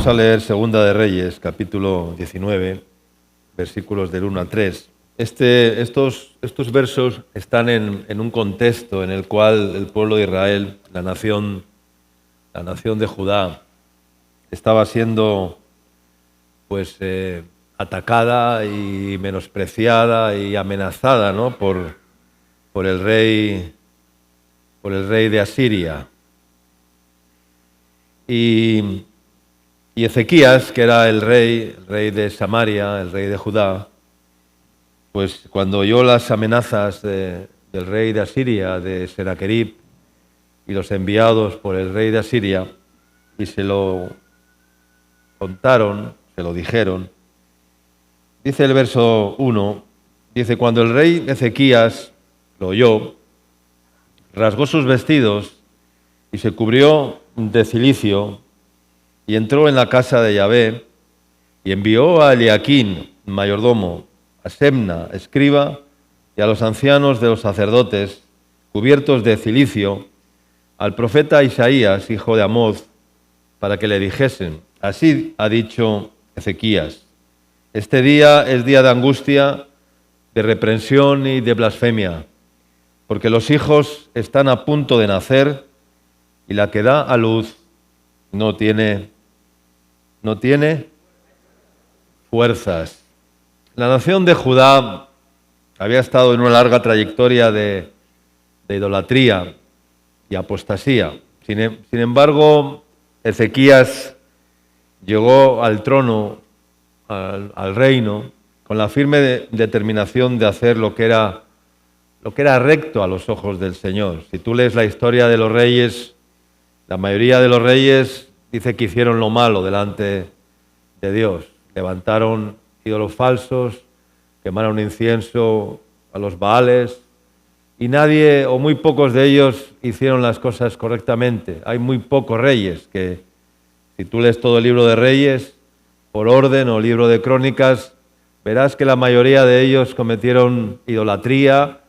a leer Segunda de Reyes, capítulo 19, versículos del 1 al 3. Estos versos están en un contexto en el cual el pueblo de Israel, la nación de Judá, estaba siendo atacada y menospreciada y amenazada, ¿no? por el rey de Asiria. Y Ezequías, que era el rey de Samaria, el rey de Judá, pues cuando oyó las amenazas del rey de Asiria, de Senaquerib, y los enviados por el rey de Asiria, y se lo contaron, se lo dijeron, dice el verso 1, dice, cuando el rey Ezequías lo oyó, rasgó sus vestidos y se cubrió de cilicio y entró en la casa de Yahvé y envió a Eliaquín, mayordomo, a Semna, escriba, y a los ancianos de los sacerdotes, cubiertos de cilicio, al profeta Isaías, hijo de Amoz, para que le dijesen, así ha dicho Ezequías, este día es día de angustia, de reprensión y de blasfemia, porque los hijos están a punto de nacer y la que da a luz no tiene fuerzas. La nación de Judá había estado en una larga trayectoria de idolatría y apostasía. Sin embargo, Ezequías llegó al trono, al reino, con la firme determinación de hacer lo que era recto a los ojos del Señor. Si tú lees la historia de los reyes, la mayoría de los reyes dice que hicieron lo malo delante de Dios. Levantaron ídolos falsos, quemaron incienso a los Baales, y nadie o muy pocos de ellos hicieron las cosas correctamente. Hay muy pocos reyes que, si tú lees todo el libro de Reyes, por orden o libro de Crónicas, verás que la mayoría de ellos cometieron idolatría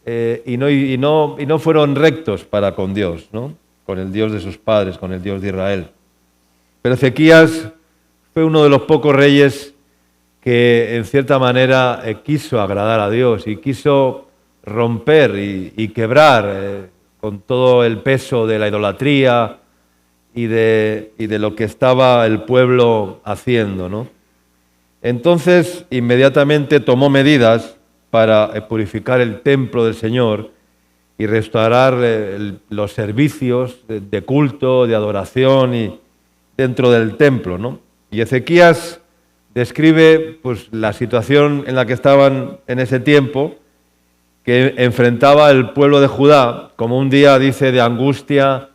y no fueron rectos para con Dios, ¿no? Con el Dios de sus padres, con el Dios de Israel. Pero Ezequías fue uno de los pocos reyes que en cierta manera quiso agradar a Dios y quiso romper y quebrar con todo el peso de la idolatría y de lo que estaba el pueblo haciendo, ¿no? Entonces, inmediatamente tomó medidas para purificar el templo del Señor y restaurar los servicios de culto, de adoración y dentro del templo, ¿no? Y Ezequías describe pues la situación en la que estaban en ese tiempo, que enfrentaba el pueblo de Judá como un día, dice, de angustia,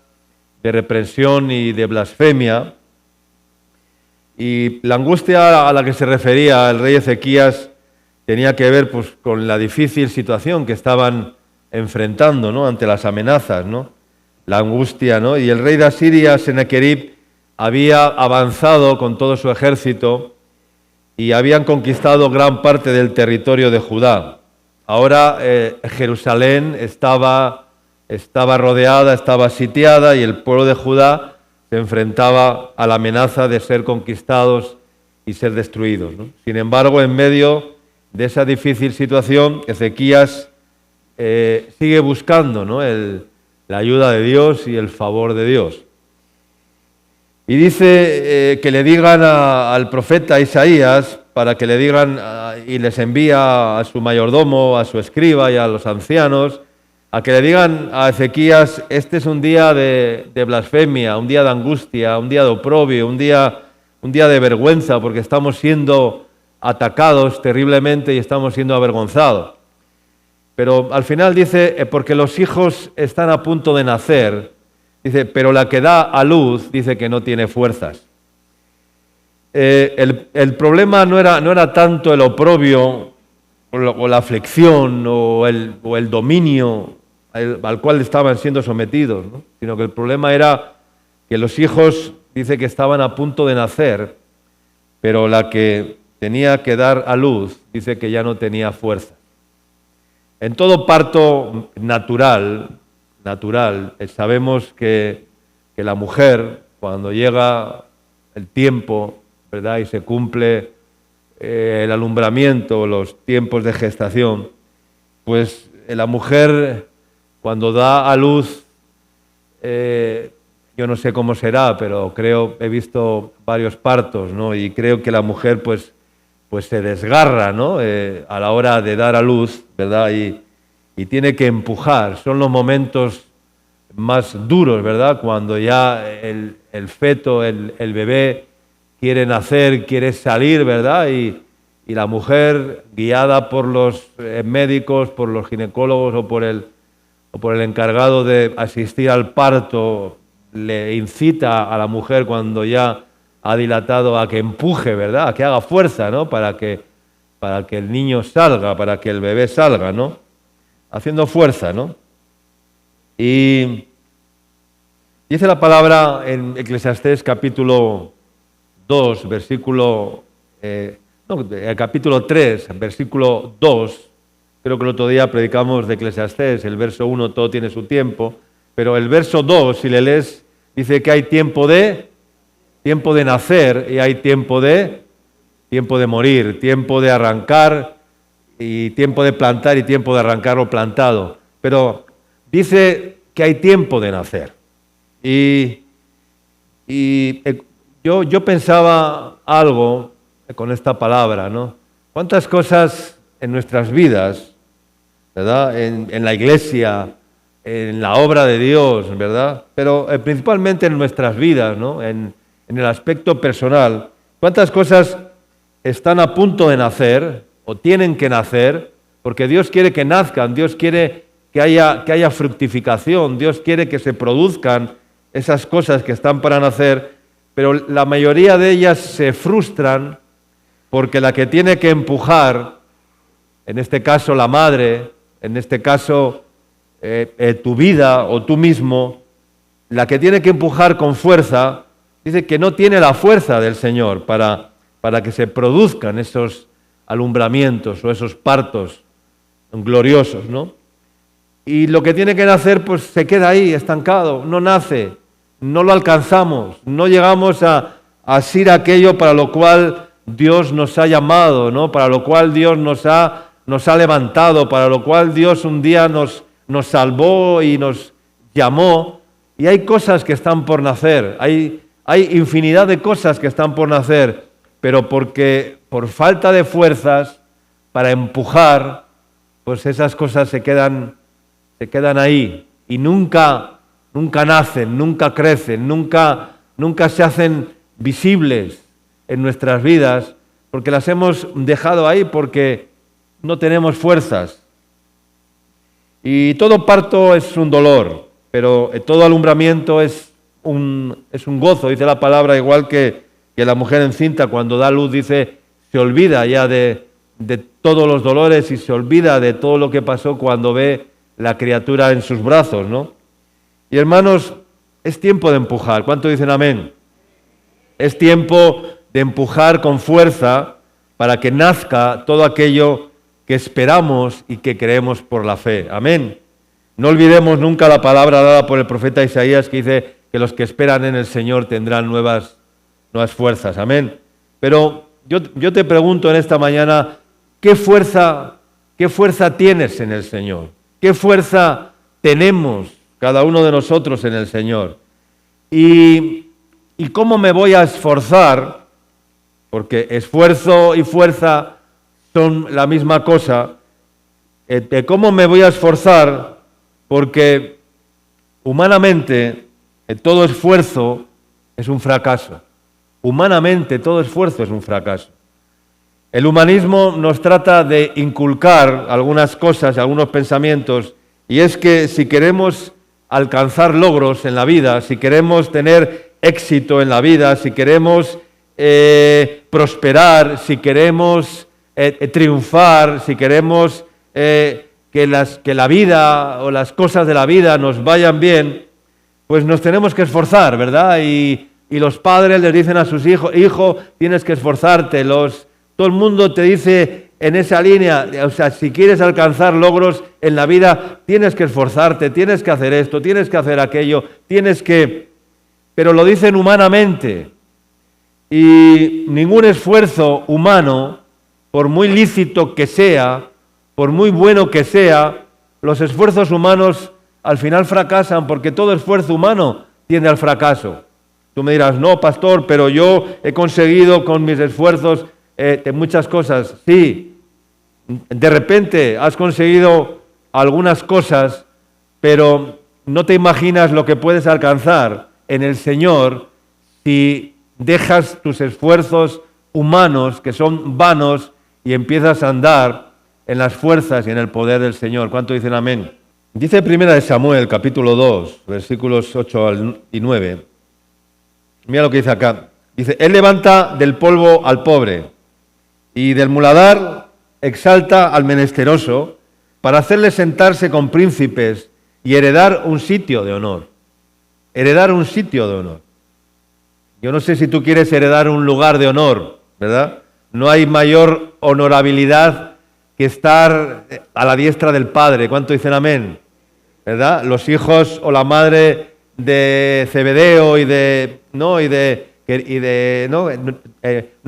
de reprensión y de blasfemia. Y la angustia a la que se refería el rey Ezequías tenía que ver pues con la difícil situación que estaban enfrentando, ¿no? Ante las amenazas, ¿no? La angustia, ¿no? Y el rey de Asiria, Senaquerib, había avanzado con todo su ejército y habían conquistado gran parte del territorio de Judá. Ahora Jerusalén estaba rodeada, estaba sitiada y el pueblo de Judá se enfrentaba a la amenaza de ser conquistados y ser destruidos, ¿no? Sin embargo, en medio de esa difícil situación, Ezequías sigue buscando, ¿no? la ayuda de Dios y el favor de Dios. Y dice que le digan al profeta Isaías, para que le digan, y les envía a su mayordomo, a su escriba y a los ancianos, a que le digan a Ezequías, este es un día de blasfemia, un día de angustia, un día de oprobio, un día de vergüenza, porque estamos siendo atacados terriblemente y estamos siendo avergonzados. Pero al final dice, porque los hijos están a punto de nacer, dice, pero la que da a luz dice que no tiene fuerzas. El problema no era tanto el oprobio o la aflicción o el dominio al cual estaban siendo sometidos, ¿no? Sino que el problema era que los hijos, dice que estaban a punto de nacer, pero la que tenía que dar a luz, dice que ya no tenía fuerza. En todo parto natural, sabemos que la mujer, cuando llega el tiempo, ¿verdad? Y se cumple el alumbramiento, los tiempos de gestación, pues la mujer cuando da a luz, yo no sé cómo será, pero he visto varios partos, ¿no? Y creo que la mujer pues se desgarra, ¿no? A la hora de dar a luz, ¿verdad? Y tiene que empujar. Son los momentos más duros, ¿verdad? Cuando ya el feto, el bebé quiere nacer, quiere salir, ¿verdad? Y la mujer, guiada por los médicos, por los ginecólogos o por el encargado de asistir al parto, le incita a la mujer cuando ya ha dilatado a que empuje, ¿verdad? A que haga fuerza, ¿no? Para que el niño salga, para que el bebé salga, ¿no? Haciendo fuerza, ¿no? Y dice la palabra en Eclesiastés capítulo 2, capítulo 3, versículo 2, creo que el otro día predicamos de Eclesiastés, el verso 1, todo tiene su tiempo, pero el verso 2, si le lees, dice que hay tiempo de nacer y hay tiempo de morir, tiempo de arrancar y tiempo de plantar y tiempo de arrancar lo plantado. Pero dice que hay tiempo de nacer. Y yo pensaba algo con esta palabra, ¿no? ¿Cuántas cosas en nuestras vidas, ¿verdad? En la iglesia, en la obra de Dios, ¿verdad? Pero principalmente en nuestras vidas, ¿no? En el aspecto personal, ¿cuántas cosas están a punto de nacer o tienen que nacer? Porque Dios quiere que nazcan, Dios quiere que haya fructificación, Dios quiere que se produzcan esas cosas que están para nacer, pero la mayoría de ellas se frustran porque la que tiene que empujar, en este caso la madre, en este caso tu vida o tú mismo, la que tiene que empujar con fuerza, dice que no tiene la fuerza del Señor para que se produzcan esos alumbramientos o esos partos gloriosos, ¿no? Y lo que tiene que nacer pues se queda ahí estancado, no nace, no lo alcanzamos, no llegamos a asir aquello para lo cual Dios nos ha llamado, ¿no? Para lo cual Dios nos ha levantado, para lo cual Dios un día nos salvó y nos llamó. Y hay cosas que están por nacer, hay infinidad de cosas que están por nacer, pero porque por falta de fuerzas para empujar, pues esas cosas se quedan ahí y nunca nacen, nunca crecen, nunca se hacen visibles en nuestras vidas, porque las hemos dejado ahí porque no tenemos fuerzas. Y todo parto es un dolor, pero todo alumbramiento es un gozo, dice la palabra, igual que la mujer encinta cuando da luz, dice, se olvida ya de todos los dolores y se olvida de todo lo que pasó cuando ve la criatura en sus brazos, ¿no? Y hermanos, es tiempo de empujar. ¿Cuánto dicen amén? Es tiempo de empujar con fuerza para que nazca todo aquello que esperamos y que creemos por la fe. Amén. No olvidemos nunca la palabra dada por el profeta Isaías que dice que los que esperan en el Señor tendrán nuevas fuerzas. Amén. Pero yo te pregunto en esta mañana, ¿qué fuerza tienes en el Señor? ¿Qué fuerza tenemos cada uno de nosotros en el Señor? ¿Y cómo me voy a esforzar? Porque esfuerzo y fuerza son la misma cosa. ¿Cómo me voy a esforzar? Porque humanamente todo esfuerzo es un fracaso. Humanamente todo esfuerzo es un fracaso. El humanismo nos trata de inculcar algunas cosas, algunos pensamientos, y es que si queremos alcanzar logros en la vida, si queremos tener éxito en la vida, si queremos prosperar, si queremos triunfar, si queremos que la vida o las cosas de la vida nos vayan bien, pues nos tenemos que esforzar, ¿verdad? Y los padres les dicen a sus hijos, hijo, tienes que esforzarte. Todo el mundo te dice en esa línea, o sea, si quieres alcanzar logros en la vida, tienes que esforzarte, tienes que hacer esto, tienes que hacer aquello, pero lo dicen humanamente. Y ningún esfuerzo humano, por muy lícito que sea, por muy bueno que sea, los esfuerzos humanos al final fracasan, porque todo esfuerzo humano tiende al fracaso. Tú me dirás, no, pastor, pero yo he conseguido con mis esfuerzos muchas cosas. Sí, de repente has conseguido algunas cosas, pero no te imaginas lo que puedes alcanzar en el Señor si dejas tus esfuerzos humanos, que son vanos, y empiezas a andar en las fuerzas y en el poder del Señor. ¿Cuánto dicen amén? Dice 1 Samuel, capítulo 2, versículos 8 y 9. Mira lo que dice acá. Dice, Él levanta del polvo al pobre y del muladar exalta al menesteroso para hacerle sentarse con príncipes y heredar un sitio de honor. Heredar un sitio de honor. Yo no sé si tú quieres heredar un lugar de honor, ¿verdad? No hay mayor honorabilidad que estar a la diestra del Padre. ¿Cuánto dicen amén? ¿Verdad? Los hijos o la madre de Zebedeo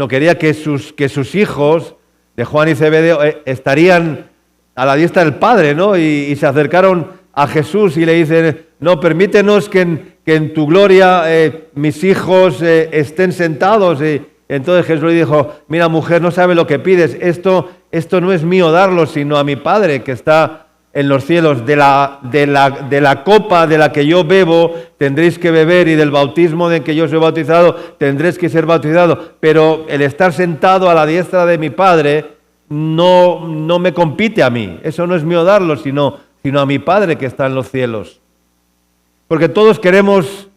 quería que sus hijos de Juan y Zebedeo estarían a la diestra del Padre, ¿no? Y se acercaron a Jesús y le dicen, no, permítenos que en tu gloria mis hijos estén sentados. Y entonces Jesús le dijo, mira mujer, no sabes lo que pides, esto no es mío darlo, sino a mi Padre que está en los cielos. De la copa de la que yo bebo tendréis que beber, y del bautismo de que yo soy bautizado tendréis que ser bautizado, pero el estar sentado a la diestra de mi Padre no me compite a mí, eso no es mío darlo, sino a mi Padre que está en los cielos. Porque todos queremos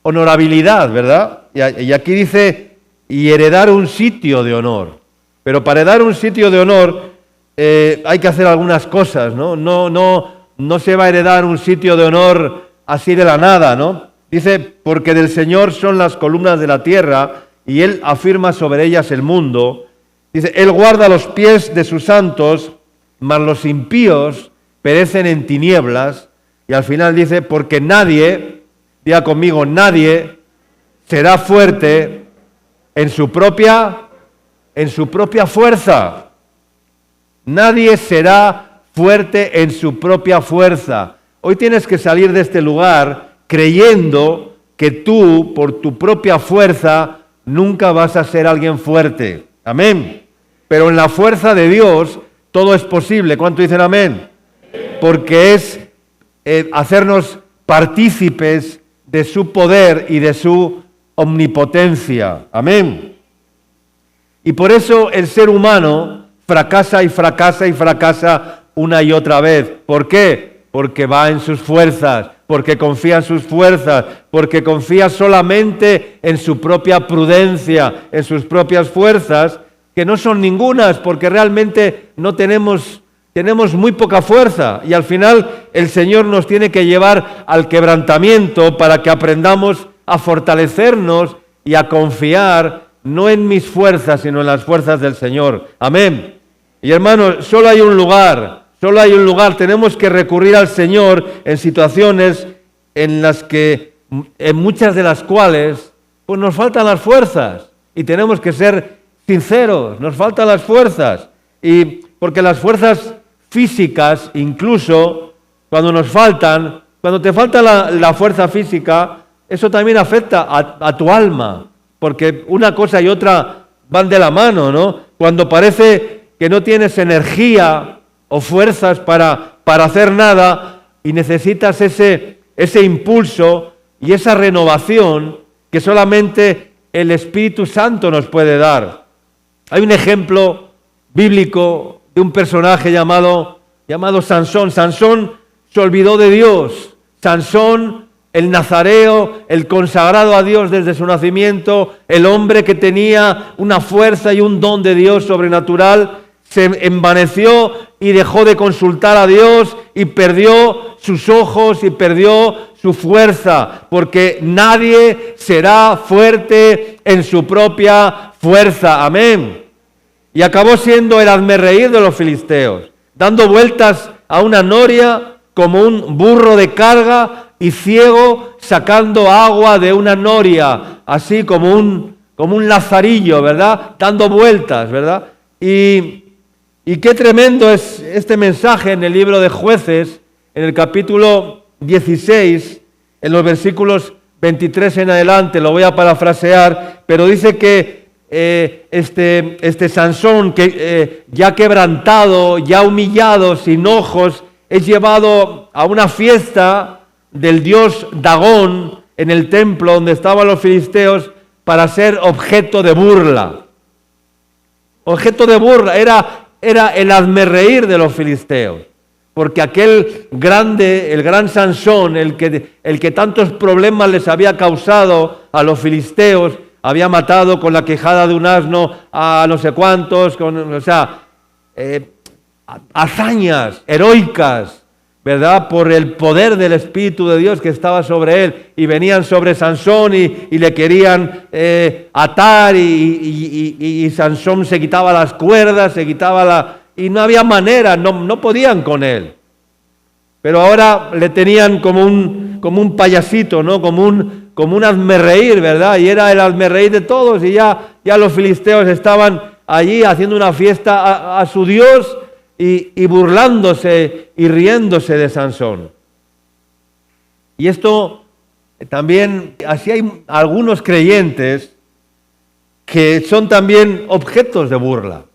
honorabilidad, ¿verdad? Y aquí dice, y heredar un sitio de honor. Pero para heredar un sitio de honor hay que hacer algunas cosas, ¿no? No se va a heredar un sitio de honor así de la nada, ¿no? Dice, porque del Señor son las columnas de la tierra y Él afirma sobre ellas el mundo. Dice, Él guarda los pies de sus santos, mas los impíos perecen en tinieblas. Y al final dice, porque nadie, diga conmigo, nadie será fuerte en su propia fuerza. Nadie será fuerte en su propia fuerza. Hoy tienes que salir de este lugar creyendo que tú, por tu propia fuerza, nunca vas a ser alguien fuerte. Amén. Pero en la fuerza de Dios todo es posible. ¿Cuánto dicen amén? Porque es hacernos partícipes de su poder y de su omnipotencia. Amén. Y por eso el ser humano fracasa y fracasa y fracasa una y otra vez. ¿Por qué? Porque va en sus fuerzas, porque confía en sus fuerzas, porque confía solamente en su propia prudencia, en sus propias fuerzas, que no son ningunas, porque realmente tenemos muy poca fuerza, y al final el Señor nos tiene que llevar al quebrantamiento para que aprendamos a fortalecernos y a confiar no en mis fuerzas, sino en las fuerzas del Señor. Amén. Y hermanos, solo hay un lugar, tenemos que recurrir al Señor en situaciones en muchas de las cuales pues nos faltan las fuerzas, y tenemos que ser sinceros, nos faltan las fuerzas, y porque las fuerzas físicas, incluso cuando te falta la fuerza física, eso también afecta a tu alma, porque una cosa y otra van de la mano, ¿no? Cuando parece que no tienes energía o fuerzas para hacer nada y necesitas ese impulso y esa renovación que solamente el Espíritu Santo nos puede dar. Hay un ejemplo bíblico de un personaje llamado Sansón. Sansón se olvidó de Dios. Sansón, el nazareo, el consagrado a Dios desde su nacimiento, el hombre que tenía una fuerza y un don de Dios sobrenatural, se envaneció y dejó de consultar a Dios y perdió sus ojos y perdió su fuerza, porque nadie será fuerte en su propia fuerza. Amén. Y acabó siendo el hazmerreír de los filisteos, dando vueltas a una noria como un burro de carga y ciego sacando agua de una noria, así como un como un lazarillo, ¿verdad? Dando vueltas, ¿verdad? Y qué tremendo es este mensaje en el libro de Jueces, en el capítulo 16, en los versículos 23 en adelante, lo voy a parafrasear, pero dice que este Sansón, que ya quebrantado, ya humillado, sin ojos, es llevado a una fiesta del dios Dagón en el templo donde estaban los filisteos para ser objeto de burla. Objeto de burla, era el hazmerreír de los filisteos, porque aquel grande, el gran Sansón, el que tantos problemas les había causado a los filisteos, había matado con la quejada de un asno a no sé cuántos, hazañas heroicas, ¿verdad? Por el poder del Espíritu de Dios que estaba sobre él, y venían sobre Sansón y le querían atar, y Sansón se quitaba las cuerdas, y no había manera, no podían con él. Pero ahora le tenían como un payasito, ¿no? Como un hazmerreír, ¿verdad? Y era el hazmerreír de todos, y ya los filisteos estaban allí haciendo una fiesta a su Dios, y burlándose y riéndose de Sansón. Y esto también, así hay algunos creyentes que son también objetos de burla.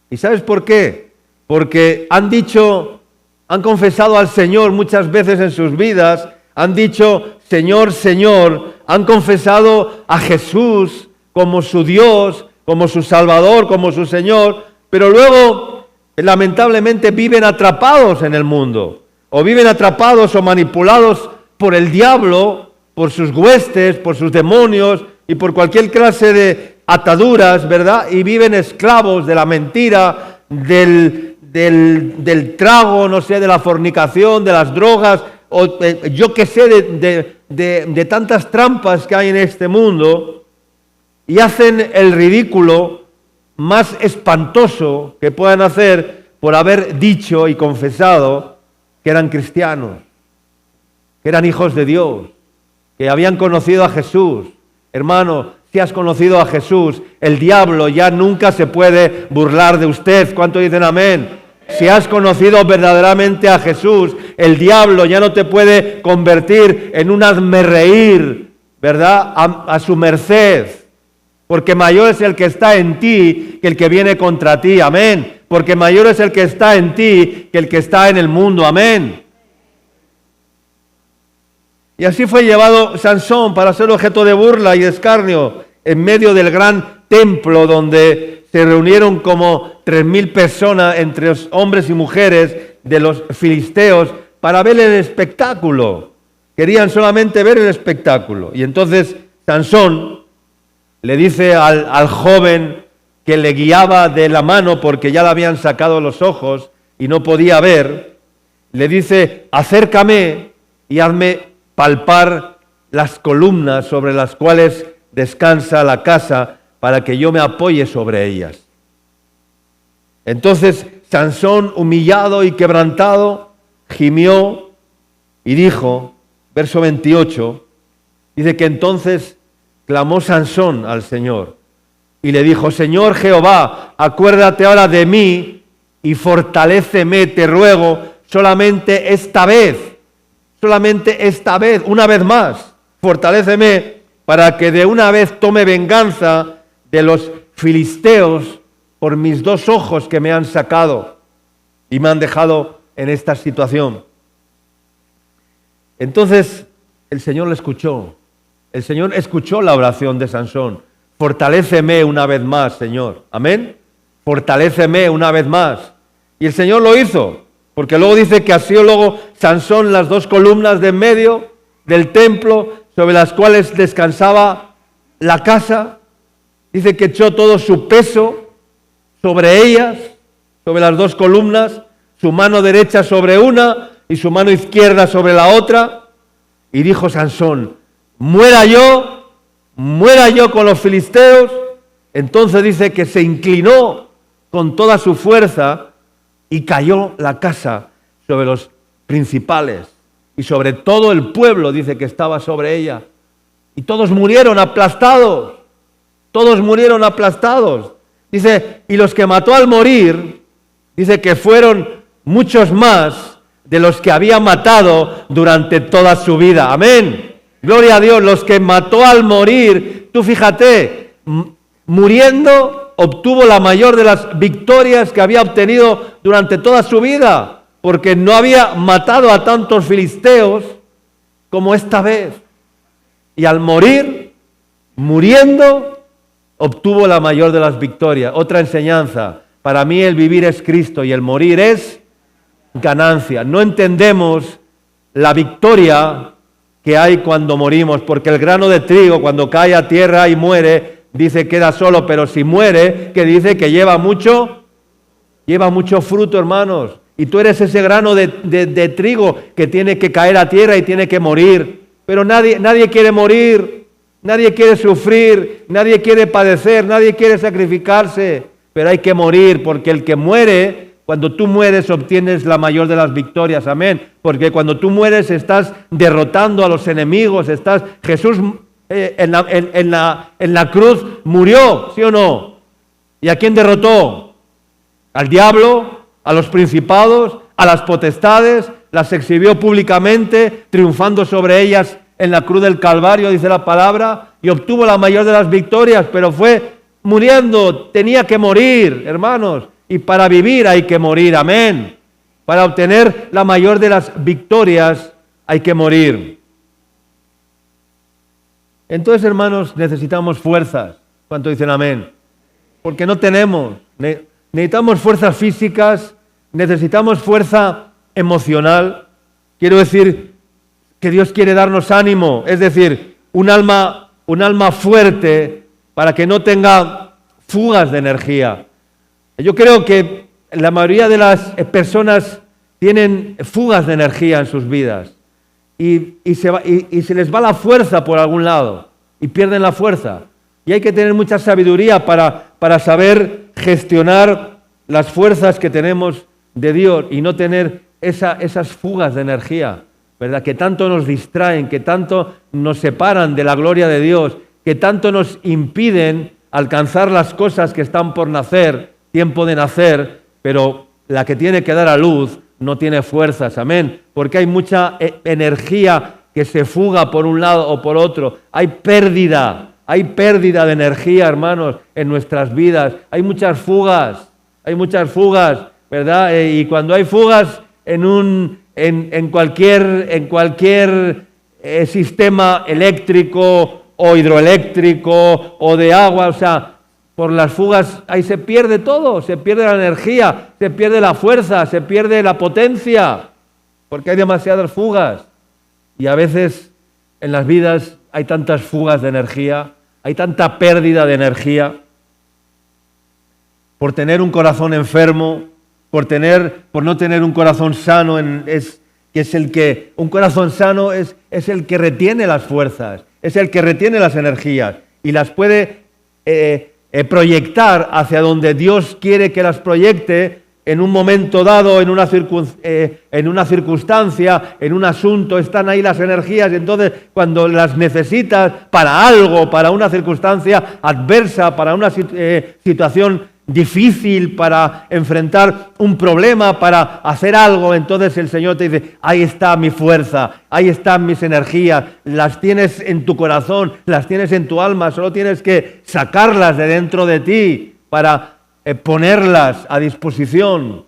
¿Y sabes por qué? Porque han confesado al Señor muchas veces en sus vidas, han dicho Señor, Señor, han confesado a Jesús como su Dios, como su Salvador, como su Señor, pero luego lamentablemente viven atrapados en el mundo, o viven atrapados o manipulados por el diablo, por sus huestes, por sus demonios y por cualquier clase de ataduras, ¿verdad? Y viven esclavos de la mentira, del trago, no sé, de la fornicación, de las drogas, o yo qué sé, de tantas trampas que hay en este mundo, y hacen el ridículo más espantoso que puedan hacer por haber dicho y confesado que eran cristianos, que eran hijos de Dios, que habían conocido a Jesús. Hermano, si has conocido a Jesús, el diablo ya nunca se puede burlar de usted. ¿Cuánto dicen amén? Si has conocido verdaderamente a Jesús, el diablo ya no te puede convertir en un hazmerreír, ¿verdad? A su merced. Porque mayor es el que está en ti que el que viene contra ti, amén. Porque mayor es el que está en ti que el que está en el mundo, amén. Y así fue llevado Sansón para ser objeto de burla y de escarnio en medio del gran templo donde se reunieron como 3.000 personas entre los hombres y mujeres de los filisteos para ver el espectáculo. Querían solamente ver el espectáculo. Y entonces Sansón le dice al joven que le guiaba de la mano porque ya le habían sacado los ojos y no podía ver, le dice, acércame y hazme palpar las columnas sobre las cuales descansa la casa para que yo me apoye sobre ellas. Entonces Sansón, humillado y quebrantado, gimió y dijo, verso 28, dice que entonces clamó Sansón al Señor y le dijo, Señor Jehová, acuérdate ahora de mí y fortaléceme, te ruego, solamente esta vez, una vez más, fortaléceme para que de una vez tome venganza de los filisteos por mis 2 ojos que me han sacado y me han dejado en esta situación. Entonces el Señor le escuchó. El Señor escuchó la oración de Sansón. Fortaléceme una vez más, Señor. Amén. Fortaléceme una vez más. Y el Señor lo hizo, porque luego dice que asió luego Sansón las 2 columnas de en medio del templo sobre las cuales descansaba la casa. Dice que echó todo su peso sobre ellas, sobre las 2 columnas, su mano derecha sobre una y su mano izquierda sobre la otra. Y dijo Sansón, muera yo con los filisteos. Entonces dice que se inclinó con toda su fuerza y cayó la casa sobre los principales y sobre todo el pueblo, dice que estaba sobre ella. Y todos murieron aplastados. todos murieron aplastados. Dice, y los que mató al morir, dice que fueron muchos más de los que había matado durante toda su vida. Amén. Gloria a Dios, los que mató al morir, tú fíjate, muriendo obtuvo la mayor de las victorias que había obtenido durante toda su vida, porque no había matado a tantos filisteos como esta vez. Y al morir, muriendo, obtuvo la mayor de las victorias. Otra enseñanza, para mí el vivir es Cristo y el morir es ganancia. No entendemos la victoria que hay cuando morimos, porque el grano de trigo cuando cae a tierra y muere, dice queda solo, pero si muere, que dice que lleva mucho fruto, hermanos. Y tú eres ese grano de trigo que tiene que caer a tierra y tiene que morir. Pero nadie quiere morir, nadie quiere sufrir, nadie quiere padecer, nadie quiere sacrificarse. Pero hay que morir, porque el que muere, cuando tú mueres obtienes la mayor de las victorias, amén. Porque cuando tú mueres estás derrotando a los enemigos, Jesús en la cruz murió, ¿sí o no? ¿Y a quién derrotó? Al diablo, a los principados, a las potestades, las exhibió públicamente, triunfando sobre ellas en la cruz del Calvario, dice la palabra, y obtuvo la mayor de las victorias, pero fue muriendo, tenía que morir, hermanos, y para vivir hay que morir, amén. Para obtener la mayor de las victorias hay que morir. Entonces, hermanos, necesitamos fuerzas. ¿Cuánto dicen amén? Porque no tenemos. Necesitamos fuerzas físicas, necesitamos fuerza emocional. Quiero decir que Dios quiere darnos ánimo, es decir, un alma fuerte para que no tenga fugas de energía. Yo creo que la mayoría de las personas tienen fugas de energía en sus vidas y se les va la fuerza por algún lado y pierden la fuerza. Y hay que tener mucha sabiduría para saber gestionar las fuerzas que tenemos de Dios y no tener esas fugas de energía, ¿verdad? Que tanto nos distraen, que tanto nos separan de la gloria de Dios, que tanto nos impiden alcanzar las cosas que están por nacer, tiempo de nacer, pero la que tiene que dar a luz no tiene fuerzas, amén, porque hay mucha energía que se fuga por un lado o por otro, hay pérdida de energía, hermanos, en nuestras vidas, hay muchas fugas, ¿verdad? Y cuando hay fugas en cualquier sistema eléctrico o hidroeléctrico o de agua, o sea, por las fugas ahí se pierde todo, se pierde la energía, se pierde la fuerza, se pierde la potencia, porque hay demasiadas fugas. Y a veces en las vidas hay tantas fugas de energía, hay tanta pérdida de energía, por tener un corazón enfermo, por no tener un corazón sano, un corazón sano es el que retiene las fuerzas, es el que retiene las energías y las puede proyectar hacia donde Dios quiere que las proyecte en un momento dado, en una circunstancia, en un asunto, están ahí las energías, y entonces cuando las necesitas para algo, para una circunstancia adversa, para una situación difícil, para enfrentar un problema, para hacer algo, entonces el Señor te dice, ahí está mi fuerza, ahí están mis energías, las tienes en tu corazón, las tienes en tu alma, solo tienes que sacarlas de dentro de ti para ponerlas a disposición.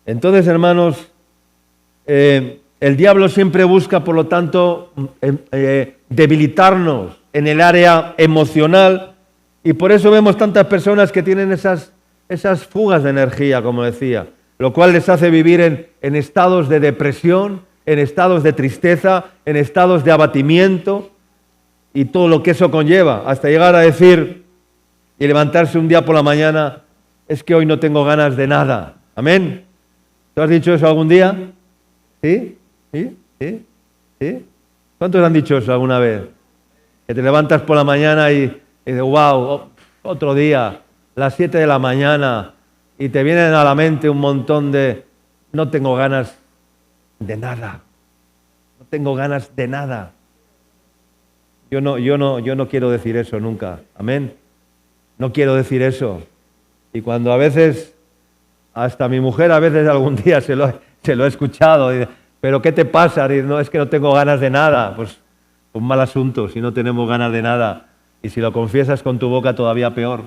Entonces, hermanos, el diablo siempre busca, por lo tanto, debilitarnos en el área emocional, y por eso vemos tantas personas que tienen esas fugas de energía, como decía, lo cual les hace vivir en estados de depresión, en estados de tristeza, en estados de abatimiento, y todo lo que eso conlleva, hasta llegar a decir y levantarse un día por la mañana, es que hoy no tengo ganas de nada. Amén. ¿Tú has dicho eso algún día? ¿Sí? ¿Sí? ¿Sí? ¿Sí? ¿Cuántos han dicho eso alguna vez? Que te levantas por la mañana y dices, wow, otro día, las 7 de la mañana, y te vienen a la mente un montón de, no tengo ganas de nada, no tengo ganas de nada. Yo no quiero decir eso nunca. Amén. No quiero decir eso. Y cuando a veces, hasta mi mujer a veces algún día se lo he escuchado, dice, ¿pero qué te pasa? Dice, no, es que no tengo ganas de nada. Pues un mal asunto si no tenemos ganas de nada. Y si lo confiesas con tu boca todavía peor.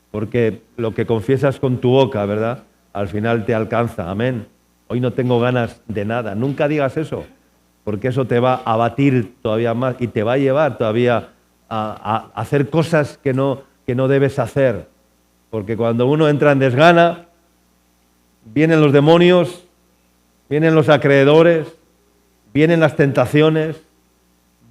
Porque lo que confiesas con tu boca, ¿verdad? Al final te alcanza. Amén. Hoy no tengo ganas de nada. Nunca digas eso. Porque eso te va a abatir todavía más y te va a llevar todavía a hacer cosas que no debes hacer. Porque cuando uno entra en desgana, vienen los demonios, vienen los acreedores, vienen las tentaciones,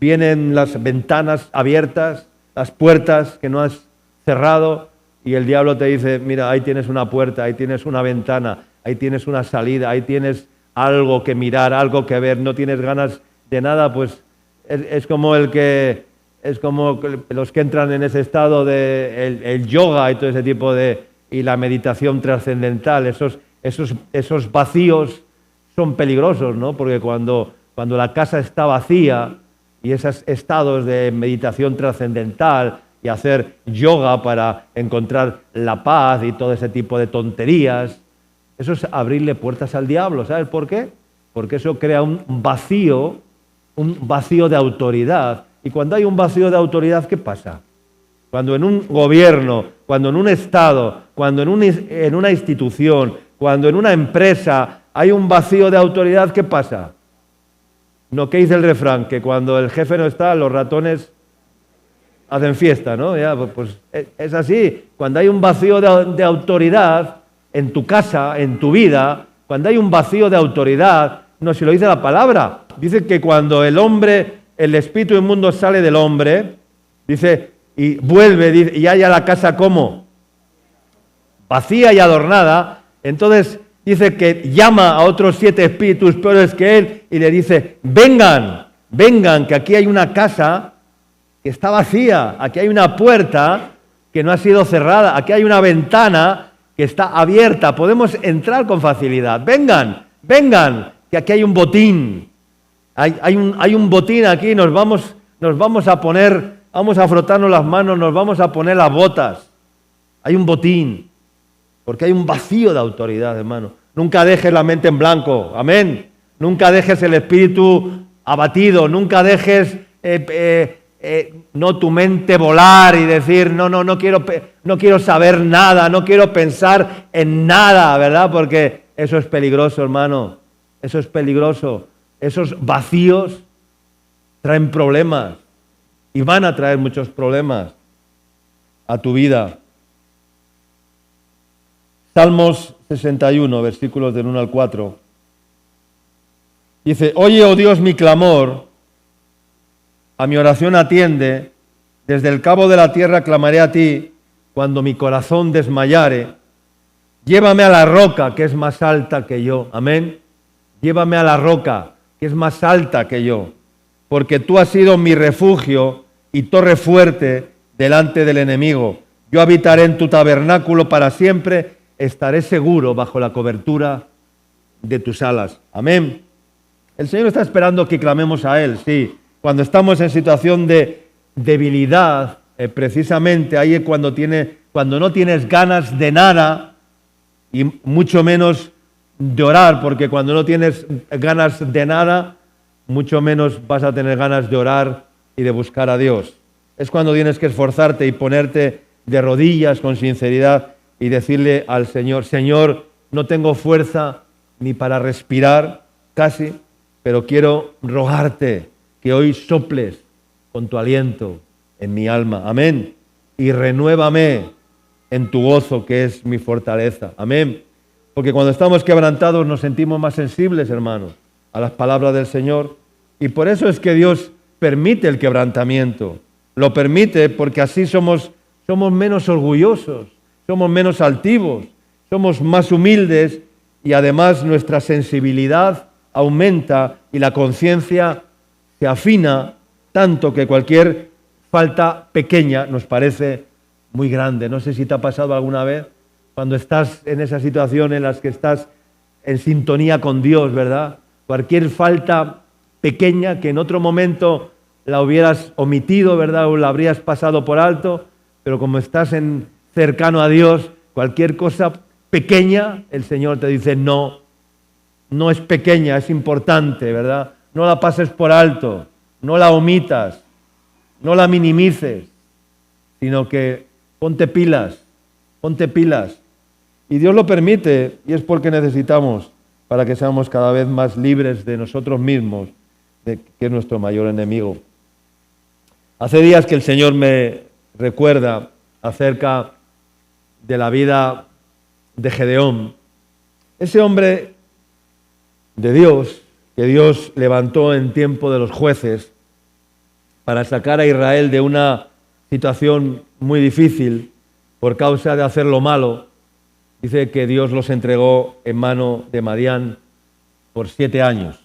vienen las ventanas abiertas, las puertas que no has cerrado, y el diablo te dice, mira, ahí tienes una puerta, ahí tienes una ventana, ahí tienes una salida, ahí tienes algo que mirar, algo que ver, no tienes ganas de nada, pues es como los que entran en ese estado de el yoga y todo ese tipo y la meditación trascendental, esos vacíos son peligrosos, ¿no? Porque cuando la casa está vacía y esos estados de meditación trascendental y hacer yoga para encontrar la paz y todo ese tipo de tonterías, eso es abrirle puertas al diablo. ¿Sabes por qué? Porque eso crea un vacío de autoridad. Y cuando hay un vacío de autoridad, ¿qué pasa? Cuando en un gobierno, cuando en un estado, cuando en una institución, cuando en una empresa hay un vacío de autoridad, ¿qué pasa? ¿No? ¿Qué dice el refrán? Que cuando el jefe no está, los ratones hacen fiesta, ¿no? Ya, pues es así. Cuando hay un vacío de autoridad en tu casa, en tu vida, cuando hay un vacío de autoridad, no, si lo dice la palabra, dice que cuando el espíritu inmundo sale del hombre, dice, y vuelve, dice, y haya la casa como vacía y adornada, entonces dice que llama a otros 7 espíritus peores que él y le dice, vengan, que aquí hay una casa que está vacía, aquí hay una puerta que no ha sido cerrada, aquí hay una ventana que está abierta, podemos entrar con facilidad. Vengan, que aquí hay un botín. Hay un botín aquí, nos vamos a poner, vamos a frotarnos las manos, nos vamos a poner las botas. Hay un botín, porque hay un vacío de autoridad, hermano. Nunca dejes la mente en blanco, amén. Nunca dejes el espíritu abatido, nunca dejes no tu mente volar y decir, no quiero saber nada, no quiero pensar en nada, ¿verdad? Porque eso es peligroso, hermano, eso es peligroso. Esos vacíos traen problemas y van a traer muchos problemas a tu vida. Salmos 61, versículos del 1 al 4. Dice, oye, oh Dios, mi clamor, a mi oración atiende, desde el cabo de la tierra clamaré a ti, cuando mi corazón desmayare. Llévame a la roca que es más alta que yo. Amén. Llévame a la roca que es más alta que yo, porque tú has sido mi refugio y torre fuerte delante del enemigo. Yo habitaré en tu tabernáculo para siempre, estaré seguro bajo la cobertura de tus alas. Amén. El Señor está esperando que clamemos a Él, sí. Cuando estamos en situación de debilidad, precisamente ahí es cuando no tienes ganas de nada y mucho menos de orar, porque cuando no tienes ganas de nada, mucho menos vas a tener ganas de orar y de buscar a Dios. Es cuando tienes que esforzarte y ponerte de rodillas con sinceridad y decirle al Señor, Señor, no tengo fuerza ni para respirar casi, pero quiero rogarte que hoy soples con tu aliento en mi alma. Amén. Y renuévame en tu gozo, que es mi fortaleza. Amén. Porque cuando estamos quebrantados nos sentimos más sensibles, hermanos, a las palabras del Señor. Y por eso es que Dios permite el quebrantamiento. Lo permite porque así somos menos orgullosos, somos menos altivos, somos más humildes y además nuestra sensibilidad aumenta y la conciencia se afina tanto que cualquier falta pequeña nos parece muy grande. No sé si te ha pasado alguna vez cuando estás en esa situación en la que estás en sintonía con Dios, ¿verdad? Cualquier falta pequeña que en otro momento la hubieras omitido, ¿verdad? O la habrías pasado por alto, pero como estás cercano a Dios, cualquier cosa pequeña, el Señor te dice no, no es pequeña, es importante, ¿verdad? No la pases por alto, no la omitas, no la minimices, sino que ponte pilas. Y Dios lo permite, y es porque necesitamos para que seamos cada vez más libres de nosotros mismos, que es nuestro mayor enemigo. Hace días que el Señor me recuerda acerca de la vida de Gedeón, ese hombre de Dios, que Dios levantó en tiempo de los jueces para sacar a Israel de una situación muy difícil por causa de hacer lo malo. Dice que Dios los entregó en mano de Madián por 7 años.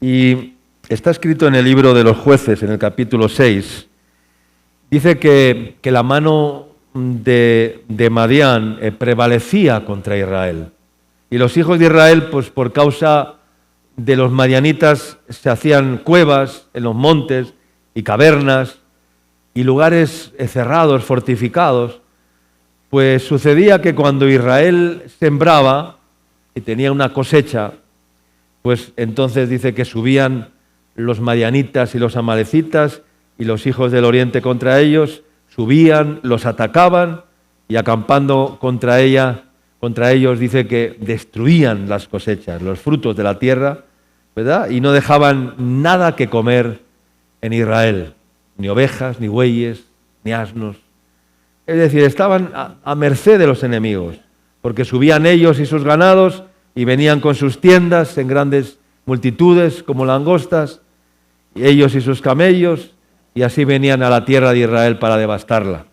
Y está escrito en el libro de los jueces, en el capítulo 6, dice que la mano de Madián prevalecía contra Israel. Y los hijos de Israel, pues por causa de los madianitas, se hacían cuevas en los montes y cavernas y lugares cerrados, fortificados. Pues sucedía que cuando Israel sembraba y tenía una cosecha, pues entonces dice que subían los madianitas y los amalecitas y los hijos del oriente contra ellos, subían, los atacaban y acampando contra ellos dice que destruían las cosechas, los frutos de la tierra, ¿verdad? Y no dejaban nada que comer en Israel, ni ovejas, ni bueyes, ni asnos. Es decir, estaban a merced de los enemigos, porque subían ellos y sus ganados y venían con sus tiendas en grandes multitudes como langostas, y ellos y sus camellos, y así venían a la tierra de Israel para devastarla.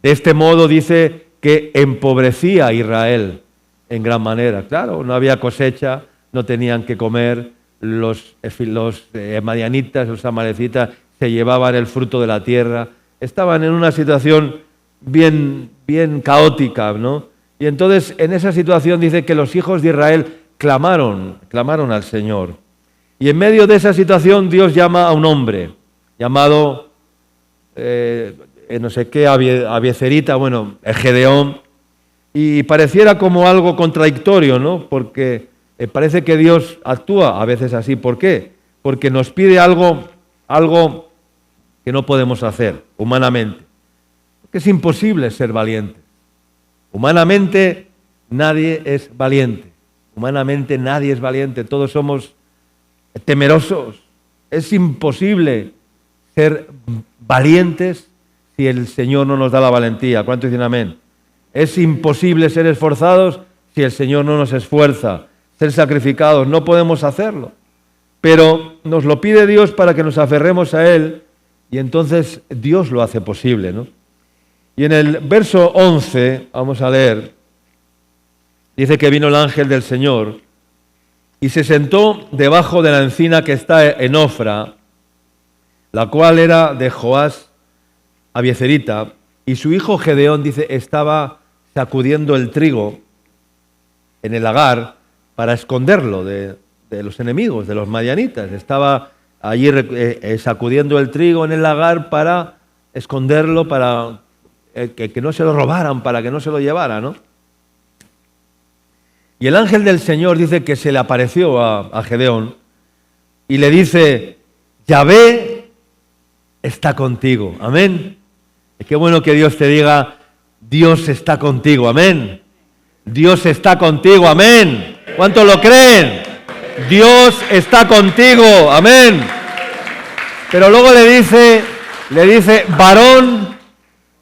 De este modo dice que empobrecía a Israel en gran manera. Claro, no había cosecha, no tenían que comer, los madianitas, los amalecitas se llevaban el fruto de la tierra. Estaban en una situación bien caótica, ¿no? Y entonces en esa situación dice que los hijos de Israel clamaron al Señor. Y en medio de esa situación Dios llama a un hombre llamado, no sé qué, Abiecerita, bueno, Gedeón. Y pareciera como algo contradictorio, ¿no? Porque parece que Dios actúa a veces así. ¿Por qué? Porque nos pide algo que no podemos hacer humanamente. Porque es imposible ser valiente. Humanamente nadie es valiente. Humanamente nadie es valiente. Todos somos temerosos. Es imposible ser valientes si el Señor no nos da la valentía. ¿Cuántos dicen amén? Es imposible ser esforzados si el Señor no nos esfuerza. Ser sacrificados, no podemos hacerlo. Pero nos lo pide Dios para que nos aferremos a Él. Y entonces Dios lo hace posible, ¿no? Y en el verso 11, vamos a leer, dice que vino el ángel del Señor y se sentó debajo de la encina que está en Ofra, la cual era de Joás Abiecerita, y su hijo Gedeón, dice, estaba sacudiendo el trigo en el lagar para esconderlo de los enemigos, de los madianitas. Estaba allí sacudiendo el trigo en el lagar para esconderlo, para que no se lo robaran, para que no se lo llevaran, ¿no? Y el ángel del Señor dice que se le apareció a Gedeón y le dice, Yahvé está contigo. Amén. Y qué bueno que Dios te diga, Dios está contigo. Amén. Dios está contigo. Amén. ¿Cuántos lo creen? Dios está contigo. Amén. Pero luego le dice,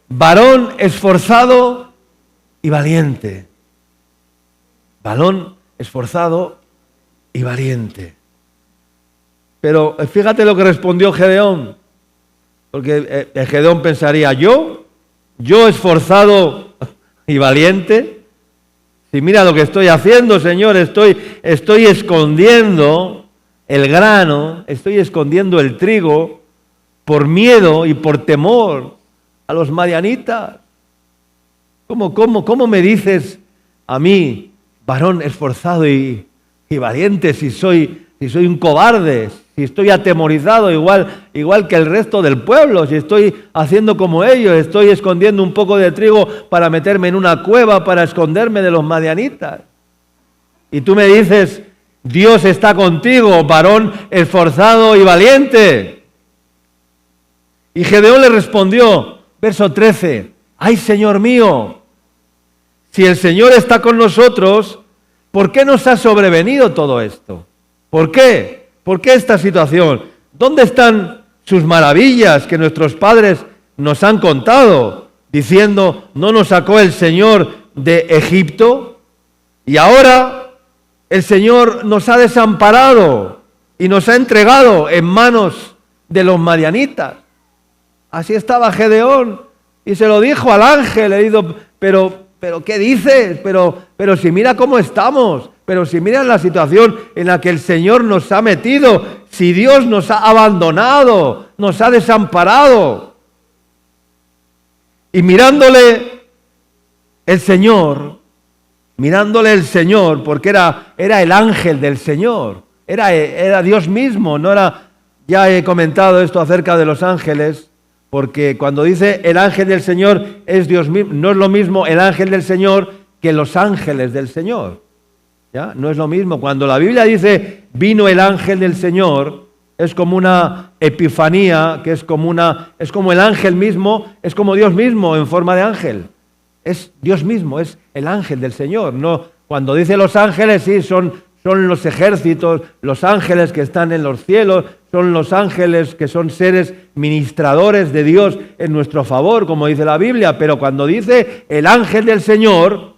varón esforzado y valiente. Varón esforzado y valiente. Pero fíjate lo que respondió Gedeón. Porque Gedeón pensaría, ¿yo esforzado y valiente? Si mira lo que estoy haciendo, Señor, estoy escondiendo el grano, estoy escondiendo el trigo por miedo y por temor a los madianitas. ¿Cómo me dices a mí, varón esforzado y valiente, si soy un cobarde, Si estoy atemorizado igual que el resto del pueblo, si estoy haciendo como ellos, estoy escondiendo un poco de trigo para meterme en una cueva, para esconderme de los madianitas. Y tú me dices, Dios está contigo, varón esforzado y valiente. Y Gedeón le respondió, verso 13, ¡ay, Señor mío! Si el Señor está con nosotros, ¿por qué nos ha sobrevenido todo esto? ¿Por qué? ¿Por qué esta situación? ¿Dónde están sus maravillas que nuestros padres nos han contado, diciendo, ¿no nos sacó el Señor de Egipto? Y ahora el Señor nos ha desamparado y nos ha entregado en manos de los madianitas. Así estaba Gedeón y se lo dijo al ángel, le dijo, pero ¿qué dices? Pero si mira cómo estamos, pero si mira la situación en la que el Señor nos ha metido, si Dios nos ha abandonado, nos ha desamparado. Y mirándole el Señor, porque era el ángel del Señor, era Dios mismo, no era, ya he comentado esto acerca de los ángeles, porque cuando dice el ángel del Señor es Dios mismo, no es lo mismo el ángel del Señor que los ángeles del Señor. ¿Ya? No es lo mismo. Cuando la Biblia dice vino el ángel del Señor, es como una epifanía, que es como el ángel mismo, es como Dios mismo en forma de ángel. Es Dios mismo, es el ángel del Señor. No, cuando dice los ángeles, sí, son los ejércitos, los ángeles que están en los cielos, son los ángeles que son seres ministradores de Dios en nuestro favor, como dice la Biblia, pero cuando dice el ángel del Señor,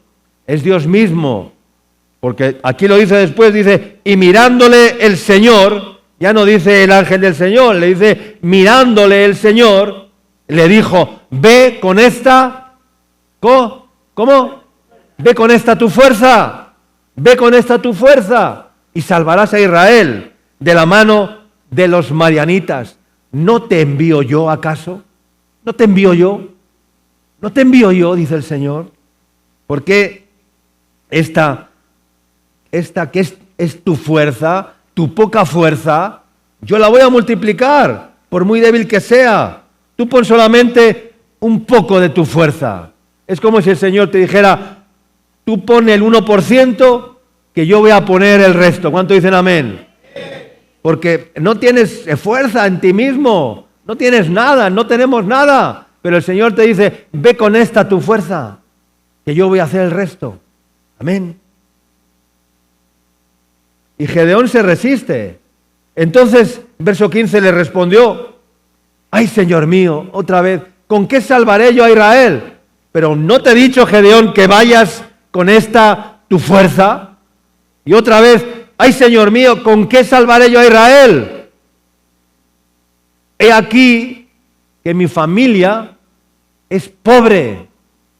es Dios mismo, porque aquí lo dice después, dice, y mirándole el Señor, ya no dice el ángel del Señor, le dice, mirándole el Señor, le dijo, ve con esta, ¿cómo? Ve con esta tu fuerza, ve con esta tu fuerza, y salvarás a Israel de la mano de los madianitas. ¿No te envío yo acaso? ¿No te envío yo? ¿No te envío yo? Dice el Señor. Porque esta que es tu fuerza, tu poca fuerza, yo la voy a multiplicar, por muy débil que sea. Tú pon solamente un poco de tu fuerza. Es como si el Señor te dijera, tú pon el 1%, que yo voy a poner el resto. ¿Cuánto dicen amén? Porque no tienes fuerza en ti mismo, no tienes nada, no tenemos nada. Pero el Señor te dice, ve con esta tu fuerza, que yo voy a hacer el resto. Amén. Y Gedeón se resiste. Entonces, verso 15 le respondió, ay, Señor mío, otra vez, ¿con qué salvaré yo a Israel? Pero ¿no te he dicho, Gedeón, que vayas con esta tu fuerza? Y otra vez, ay, Señor mío, ¿con qué salvaré yo a Israel? He aquí que mi familia es pobre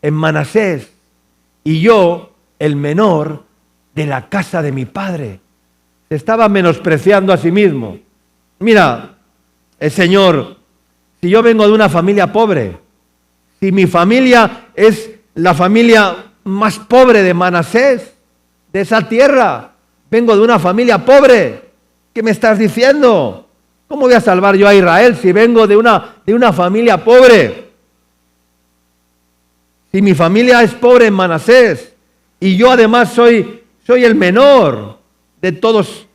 en Manasés y yo el menor de la casa de mi padre. Se estaba menospreciando a sí mismo. Mira, el Señor, si yo vengo de una familia pobre, si mi familia es la familia más pobre de Manasés, de esa tierra, vengo de una familia pobre. ¿Qué me estás diciendo? ¿Cómo voy a salvar yo a Israel si vengo de una familia pobre? Si mi familia es pobre en Manasés y yo además soy el menor de todos,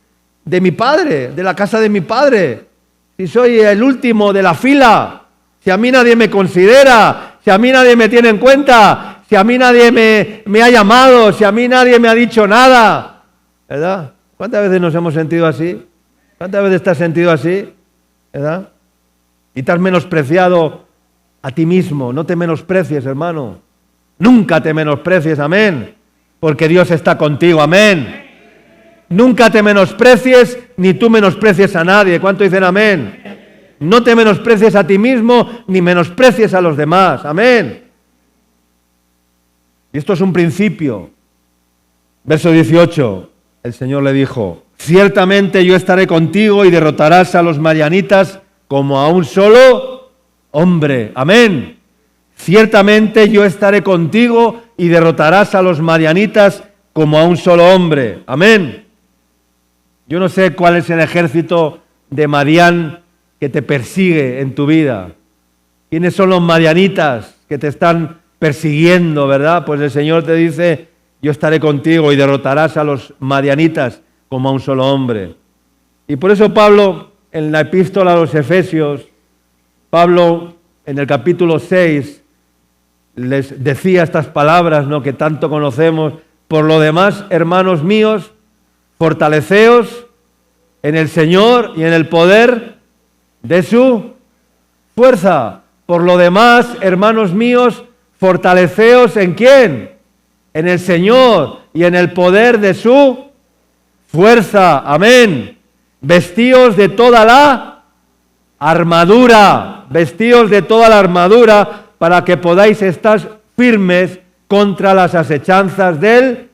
de mi padre, de la casa de mi padre, si soy el último de la fila, si a mí nadie me considera, si a mí nadie me tiene en cuenta, si a mí nadie me ha llamado, si a mí nadie me ha dicho nada, ¿verdad? ¿Cuántas veces nos hemos sentido así? ¿Cuántas veces te has sentido así? ¿Verdad? Y te has menospreciado a ti mismo. No te menosprecies, hermano. Nunca te menosprecies, amén. Porque Dios está contigo, amén. Nunca te menosprecies, ni tú menosprecies a nadie. ¿Cuánto dicen amén? No te menosprecies a ti mismo, ni menosprecies a los demás, amén. Y esto es un principio. Verso 18. El Señor le dijo, ciertamente yo estaré contigo y derrotarás a los madianitas como a un solo hombre. Amén. Ciertamente yo estaré contigo y derrotarás a los madianitas como a un solo hombre. Amén. Yo no sé cuál es el ejército de Madián que te persigue en tu vida? ¿Quiénes son los madianitas que te están persiguiendo, verdad? Pues el Señor te dice, yo estaré contigo y derrotarás a los madianitas como a un solo hombre. Y por eso Pablo, en la epístola a los Efesios, Pablo en el capítulo 6 les decía estas palabras, ¿no?, que tanto conocemos. Por lo demás, hermanos míos, fortaleceos en el Señor y en el poder de su fuerza. Por lo demás, hermanos míos, fortaleceos ¿en quién? En el Señor y en el poder de su fuerza. Amén. Vestíos de toda la armadura. Vestíos de toda la armadura para que podáis estar firmes contra las asechanzas del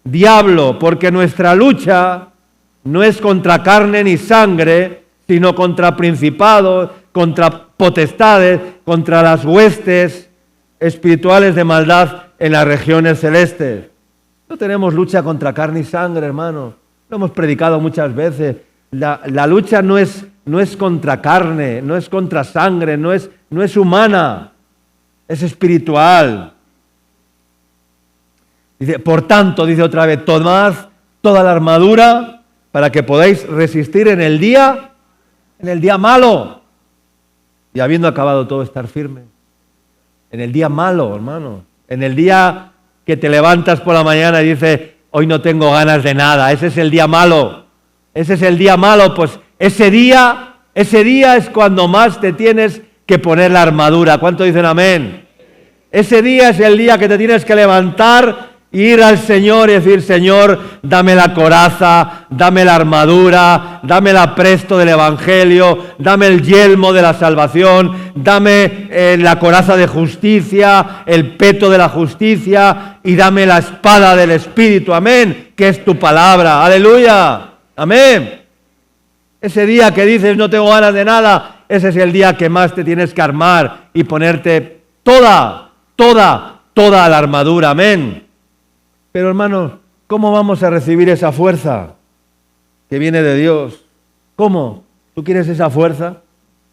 diablo, porque nuestra lucha no es contra carne ni sangre, sino contra principados, contra potestades, contra las huestes espirituales de maldad en las regiones celestes. No tenemos lucha contra carne y sangre, hermano. Lo hemos predicado muchas veces. La lucha no es contra carne, no es contra sangre, no es humana, es espiritual. Dice, por tanto, dice otra vez, tomad toda la armadura para que podáis resistir en el día malo. Y habiendo acabado todo, estar firme. En el día malo, hermano. En el día que te levantas por la mañana y dices, hoy no tengo ganas de nada. Ese es el día malo. Ese es el día malo. Pues ese día es cuando más te tienes que poner la armadura. ¿Cuánto dicen amén? Ese día es el día que te tienes que levantar, ir al Señor y decir, Señor, dame la coraza, dame la armadura, dame el apresto del Evangelio, dame el yelmo de la salvación, dame la coraza de justicia, el peto de la justicia y dame la espada del Espíritu, amén, que es tu palabra, aleluya, amén. Ese día que dices no tengo ganas de nada, ese es el día que más te tienes que armar y ponerte toda la armadura, amén. Pero hermanos, ¿cómo vamos a recibir esa fuerza que viene de Dios? ¿Cómo? ¿Tú quieres esa fuerza?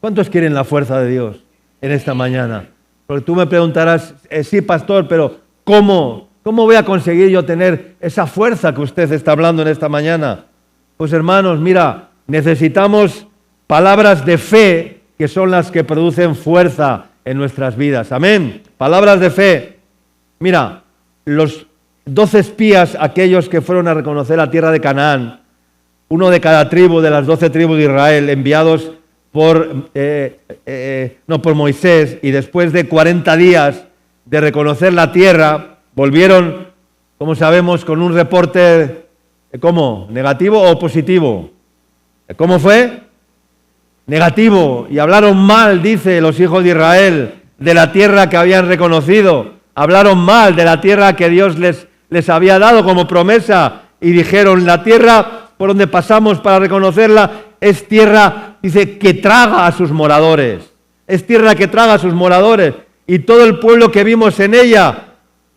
¿Cuántos quieren la fuerza de Dios en esta mañana? Porque tú me preguntarás, sí, pastor, pero ¿cómo? ¿Cómo voy a conseguir yo tener esa fuerza que usted está hablando en esta mañana? Pues hermanos, mira, necesitamos palabras de fe que son las que producen fuerza en nuestras vidas. Amén. Palabras de fe. Mira, los 12 espías, aquellos que fueron a reconocer la tierra de Canaán, uno de cada tribu, de las 12 tribus de Israel, enviados por Moisés, y después de 40 días de reconocer la tierra, volvieron, como sabemos, con un reporte, ¿cómo? ¿Negativo o positivo? ¿Cómo fue? Negativo. Y hablaron mal, dice, los hijos de Israel, de la tierra que habían reconocido. Hablaron mal de la tierra que Dios les había dado como promesa, y dijeron, la tierra por donde pasamos para reconocerla es tierra, dice, que traga a sus moradores. Es tierra que traga a sus moradores. Y todo el pueblo que vimos en ella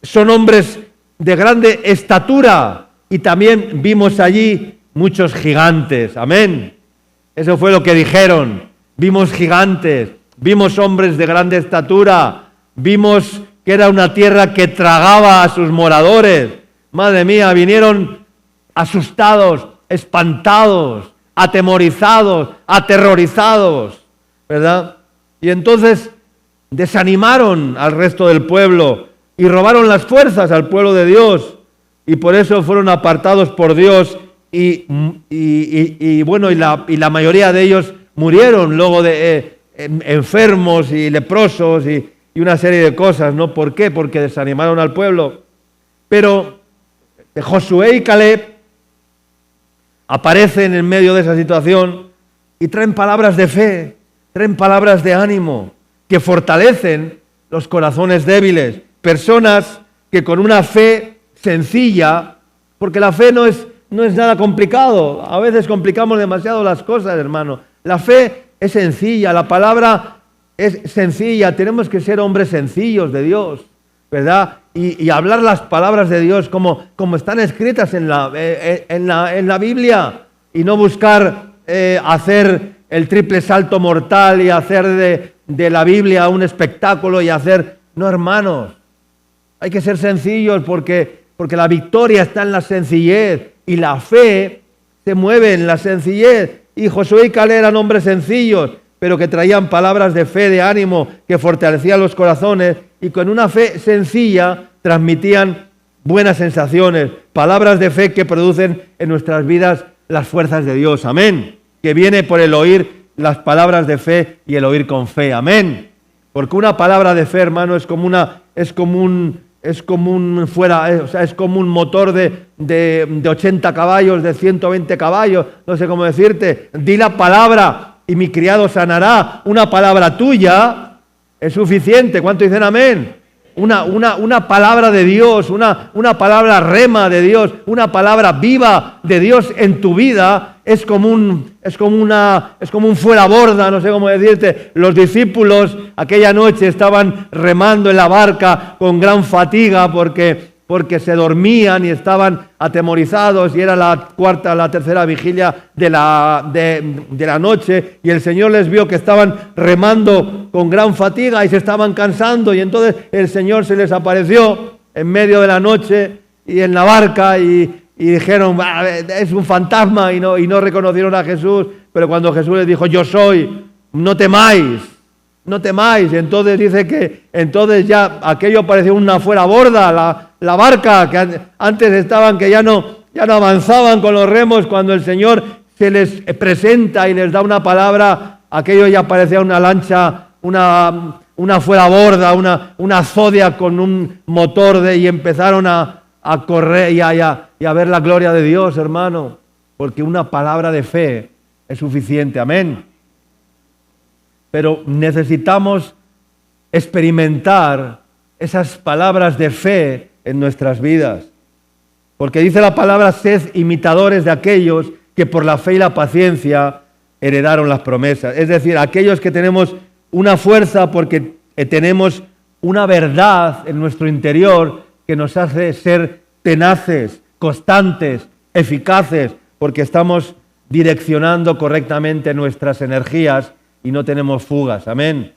son hombres de grande estatura. Y también vimos allí muchos gigantes. Amén. Eso fue lo que dijeron. Vimos gigantes, vimos hombres de grande estatura, vimos que era una tierra que tragaba a sus moradores. Madre mía, vinieron asustados, espantados, atemorizados, aterrorizados, ¿verdad? Y entonces desanimaron al resto del pueblo y robaron las fuerzas al pueblo de Dios, y por eso fueron apartados por Dios y la mayoría de ellos murieron luego de enfermos y leprosos y una serie de cosas, ¿no? ¿Por qué? Porque desanimaron al pueblo. Pero Josué y Caleb aparecen en medio de esa situación y traen palabras de fe, traen palabras de ánimo que fortalecen los corazones débiles. Personas que con una fe sencilla, porque la fe no es nada complicado, a veces complicamos demasiado las cosas, hermano. La fe es sencilla, la palabra es sencilla, tenemos que ser hombres sencillos de Dios, ¿verdad? Y hablar las palabras de Dios como están escritas en la Biblia, y no buscar hacer el triple salto mortal y hacer de la Biblia un espectáculo y hacer... No, hermanos, hay que ser sencillos porque la victoria está en la sencillez y la fe se mueve en la sencillez. Y Josué y Caleb eran hombres sencillos, pero que traían palabras de fe, de ánimo, que fortalecían los corazones y con una fe sencilla transmitían buenas sensaciones, palabras de fe que producen en nuestras vidas las fuerzas de Dios. Amén. Que viene por el oír las palabras de fe y el oír con fe. Amén. Porque una palabra de fe, hermano, es como un motor de 80 caballos, de 120 caballos, no sé cómo decirte. Di la palabra y mi criado sanará. Una palabra tuya es suficiente. ¿Cuánto dicen amén? Una palabra de Dios, una palabra rema de Dios, una palabra viva de Dios en tu vida es como un fuera borda, no sé cómo decirte. Los discípulos aquella noche estaban remando en la barca con gran fatiga porque se dormían y estaban atemorizados y era la tercera vigilia de la noche y el Señor les vio que estaban remando con gran fatiga y se estaban cansando y entonces el Señor se les apareció en medio de la noche y en la barca y dijeron, es un fantasma y no reconocieron a Jesús, pero cuando Jesús les dijo, yo soy, no temáis. Y entonces dice que entonces ya aquello parecía una fuera borda, la barca que antes estaban que ya no avanzaban con los remos, cuando el Señor se les presenta y les da una palabra, aquello ya parecía una lancha, una fuera borda, una zodia con un motor y empezaron a correr y a ver la gloria de Dios, hermano, porque una palabra de fe es suficiente, amén. Pero necesitamos experimentar esas palabras de fe en nuestras vidas. Porque dice la palabra, sed imitadores de aquellos que por la fe y la paciencia heredaron las promesas. Es decir, aquellos que tenemos una fuerza porque tenemos una verdad en nuestro interior que nos hace ser tenaces, constantes, eficaces, porque estamos direccionando correctamente nuestras energías y no tenemos fugas, amén.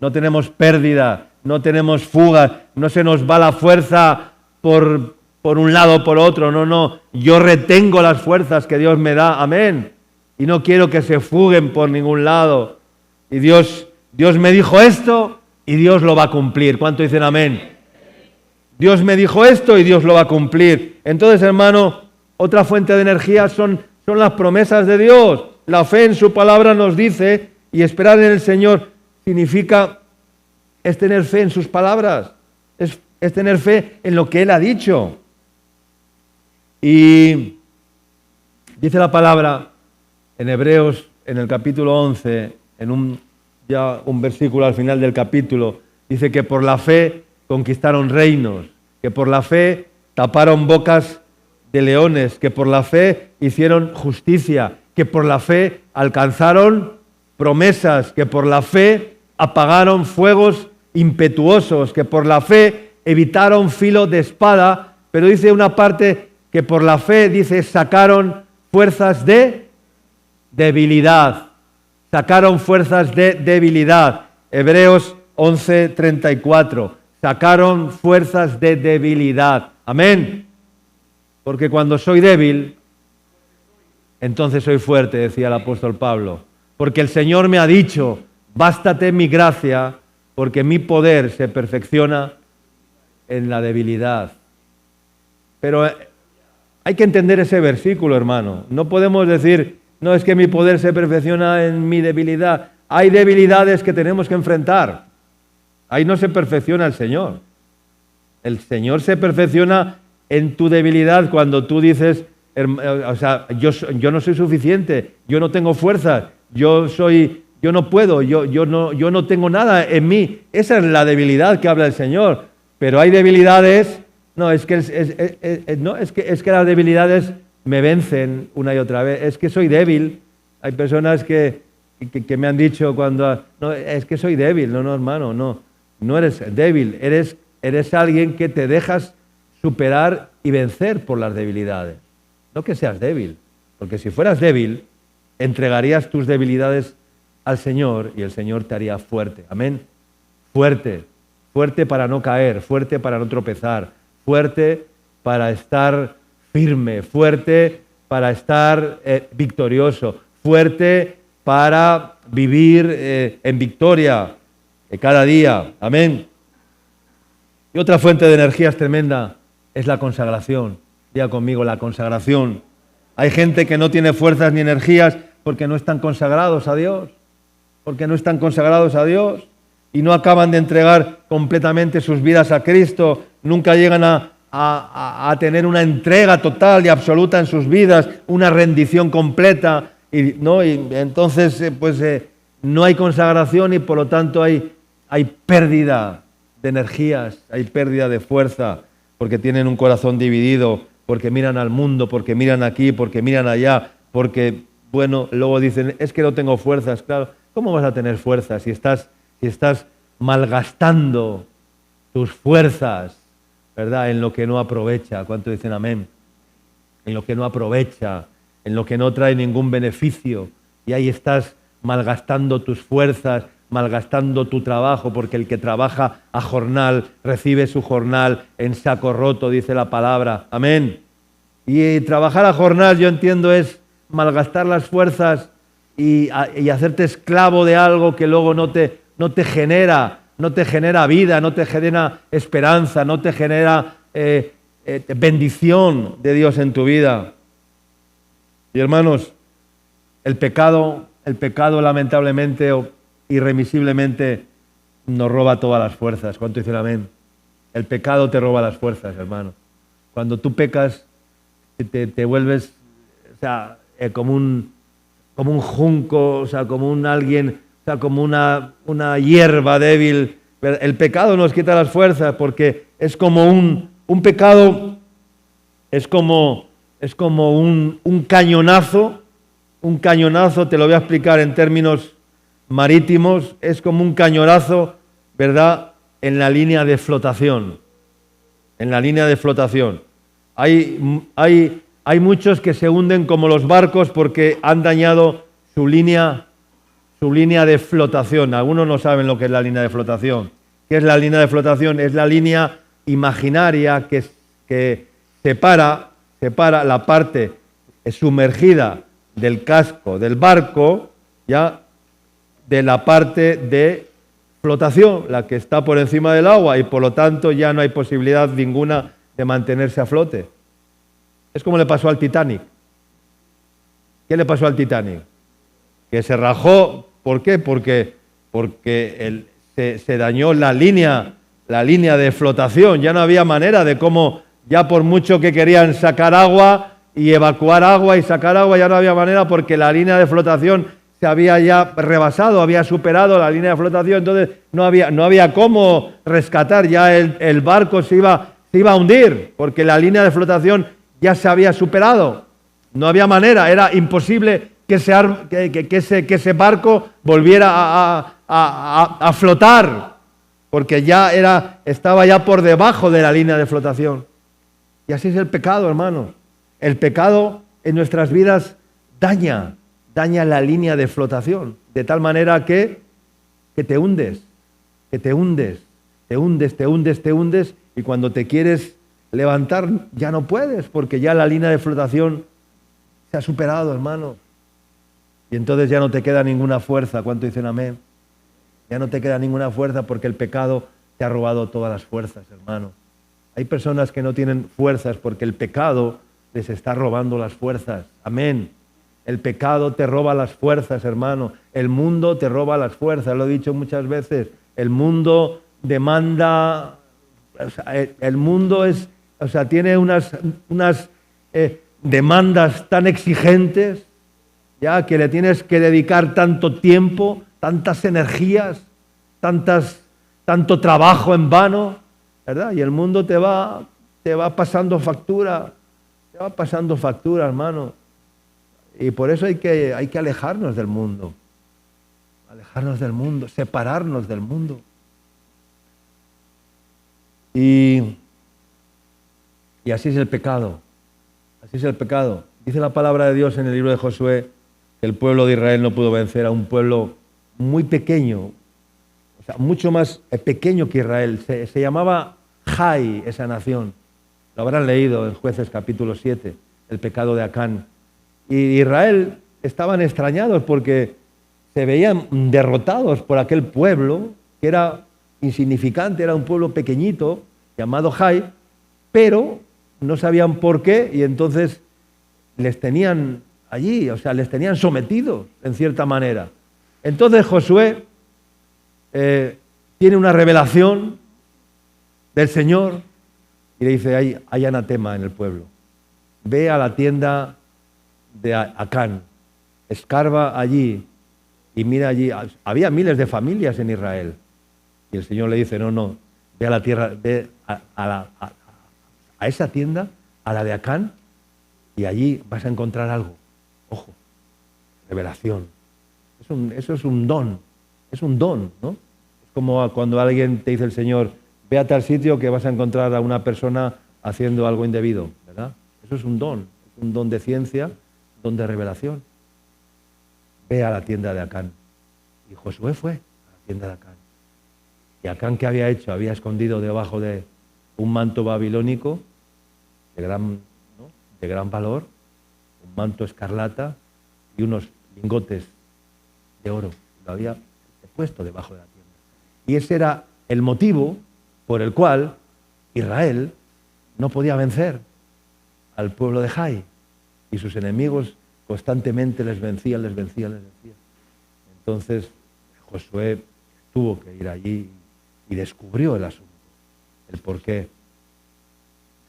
No tenemos pérdida, no tenemos fugas, no se nos va la fuerza por un lado o por otro, no. Yo retengo las fuerzas que Dios me da, amén. Y no quiero que se fuguen por ningún lado. Y Dios me dijo esto y Dios lo va a cumplir. ¿Cuánto dicen amén? Dios me dijo esto y Dios lo va a cumplir. Entonces, hermano, otra fuente de energía son las promesas de Dios. La fe en su palabra nos dice, y esperar en el Señor significa es tener fe en sus palabras, es tener fe en lo que Él ha dicho. Y dice la palabra en Hebreos, en el capítulo 11, en un versículo al final del capítulo, dice que por la fe conquistaron reinos, que por la fe taparon bocas de leones, que por la fe hicieron justicia, que por la fe alcanzaron promesas, que por la fe apagaron fuegos impetuosos, que por la fe evitaron filo de espada, pero dice una parte que por la fe, dice, sacaron fuerzas de debilidad, sacaron fuerzas de debilidad. Hebreos 11:34, sacaron fuerzas de debilidad. Amén. Porque cuando soy débil, entonces soy fuerte, decía el apóstol Pablo. Porque el Señor me ha dicho, bástate mi gracia, porque mi poder se perfecciona en la debilidad. Pero hay que entender ese versículo, hermano. No podemos decir, no, es que mi poder se perfecciona en mi debilidad. Hay debilidades que tenemos que enfrentar. Ahí no se perfecciona el Señor. El Señor se perfecciona en tu debilidad cuando tú dices, yo no soy suficiente, yo no tengo fuerzas, yo no puedo, yo no tengo nada en mí. Esa es la debilidad que habla el Señor. Pero hay debilidades, es que las debilidades me vencen una y otra vez. Es que soy débil. Hay personas que me han dicho es que soy débil. No, hermano, no eres débil. Eres alguien que te dejas superar y vencer por las debilidades. No que seas débil, porque si fueras débil, entregarías tus debilidades al Señor y el Señor te haría fuerte. Amén. Fuerte. Fuerte para no caer, fuerte para no tropezar, fuerte para estar firme, fuerte para estar victorioso, fuerte para vivir en victoria cada día. Amén. Y otra fuente de energías tremenda es la consagración. Diga conmigo, la consagración. Hay gente que no tiene fuerzas ni energías porque no están consagrados a Dios. Porque no están consagrados a Dios y no acaban de entregar completamente sus vidas a Cristo. Nunca llegan a tener una entrega total y absoluta en sus vidas, una rendición completa. Y entonces no hay consagración y por lo tanto hay pérdida de energías, hay pérdida de fuerza, porque tienen un corazón dividido, porque miran al mundo, porque miran aquí, porque miran allá, porque, luego dicen, es que no tengo fuerzas. Claro, ¿cómo vas a tener fuerzas si estás malgastando tus fuerzas, ¿verdad?, en lo que no aprovecha? ¿Cuánto dicen amén? En lo que no aprovecha, en lo que no trae ningún beneficio, y ahí estás malgastando tus fuerzas, malgastando tu trabajo, porque el que trabaja a jornal recibe su jornal en saco roto, dice la palabra. Amén. Y trabajar a jornal, yo entiendo, es malgastar las fuerzas y hacerte esclavo de algo que luego no te genera vida, no te genera esperanza, no te genera bendición de Dios en tu vida. Y hermanos, el pecado lamentablemente o irremisiblemente nos roba todas las fuerzas. ¿Cuánto dicen amén? El pecado te roba las fuerzas, hermano. Cuando tú pecas, te vuelves, como un junco, como como una hierba débil. El pecado nos quita las fuerzas porque es como un pecado, es como un cañonazo. Un cañonazo, te lo voy a explicar en términos marítimos, es como un cañonazo, ¿verdad?, en la línea de flotación. En la línea de flotación. Hay muchos que se hunden como los barcos porque han dañado su línea de flotación. Algunos no saben lo que es la línea de flotación. ¿Qué es la línea de flotación? Es la línea imaginaria que separa la parte sumergida del casco del barco, ya, de la parte de flotación, la que está por encima del agua, y por lo tanto ya no hay posibilidad ninguna de mantenerse a flote. Es como le pasó al Titanic. ¿Qué le pasó al Titanic? Que se rajó. ¿Por qué? Porque se dañó la línea de flotación. Ya no había manera de cómo, ya por mucho que querían sacar agua y evacuar agua y sacar agua, ya no había manera porque la línea de flotación se había ya rebasado, había superado la línea de flotación, entonces no había cómo rescatar, ya el barco se iba a hundir porque la línea de flotación ya se había superado. No había manera, era imposible que ese barco volviera a flotar, porque estaba ya por debajo de la línea de flotación. Y así es el pecado, hermanos. El pecado en nuestras vidas daña la línea de flotación, de tal manera que te hundes, y cuando te quieres levantar ya no puedes, porque ya la línea de flotación se ha superado, hermano. Y entonces ya no te queda ninguna fuerza. ¿Cuánto dicen amén? Ya no te queda ninguna fuerza porque el pecado te ha robado todas las fuerzas, hermano. Hay personas que no tienen fuerzas porque el pecado les está robando las fuerzas. Amén. El pecado te roba las fuerzas, hermano. El mundo te roba las fuerzas. Lo he dicho muchas veces. El mundo demanda, el mundo tiene unas demandas tan exigentes, ya, que le tienes que dedicar tanto tiempo, tantas energías, tanto trabajo en vano, ¿verdad? Y el mundo te va pasando factura. Te va pasando factura, hermano. Y por eso hay que alejarnos del mundo. Alejarnos del mundo, separarnos del mundo. Y así es el pecado. Así es el pecado. Dice la palabra de Dios en el libro de Josué que el pueblo de Israel no pudo vencer a un pueblo muy pequeño, o sea, mucho más pequeño que Israel. Se llamaba Jai, esa nación. Lo habrán leído en Jueces capítulo 7, el pecado de Acán. Y Israel estaban extrañados porque se veían derrotados por aquel pueblo que era insignificante, era un pueblo pequeñito llamado Jai, pero no sabían por qué y entonces les tenían allí, o sea, les tenían sometidos en cierta manera. Entonces Josué tiene una revelación del Señor y le dice, hay anatema en el pueblo. Ve a la tienda de Acán, escarba allí y mira allí. Había miles de familias en Israel. Y el Señor le dice, no, ve a la tierra, ve a esa tienda, a la de Acán, y allí vas a encontrar algo. Ojo, revelación. Eso es un don, ¿no? Es como cuando alguien te dice el Señor, ve a tal sitio que vas a encontrar a una persona haciendo algo indebido, ¿verdad? Eso es un don de ciencia, don de revelación. Ve a la tienda de Acán. Y Josué fue a la tienda de Acán. Y Acán, ¿qué había hecho? Había escondido debajo de un manto babilónico de gran valor, un manto escarlata y unos lingotes de oro. Lo había puesto debajo de la tienda. Y ese era el motivo por el cual Israel no podía vencer al pueblo de Jai. Y sus enemigos constantemente les vencían. Entonces Josué tuvo que ir allí y descubrió el asunto, el porqué.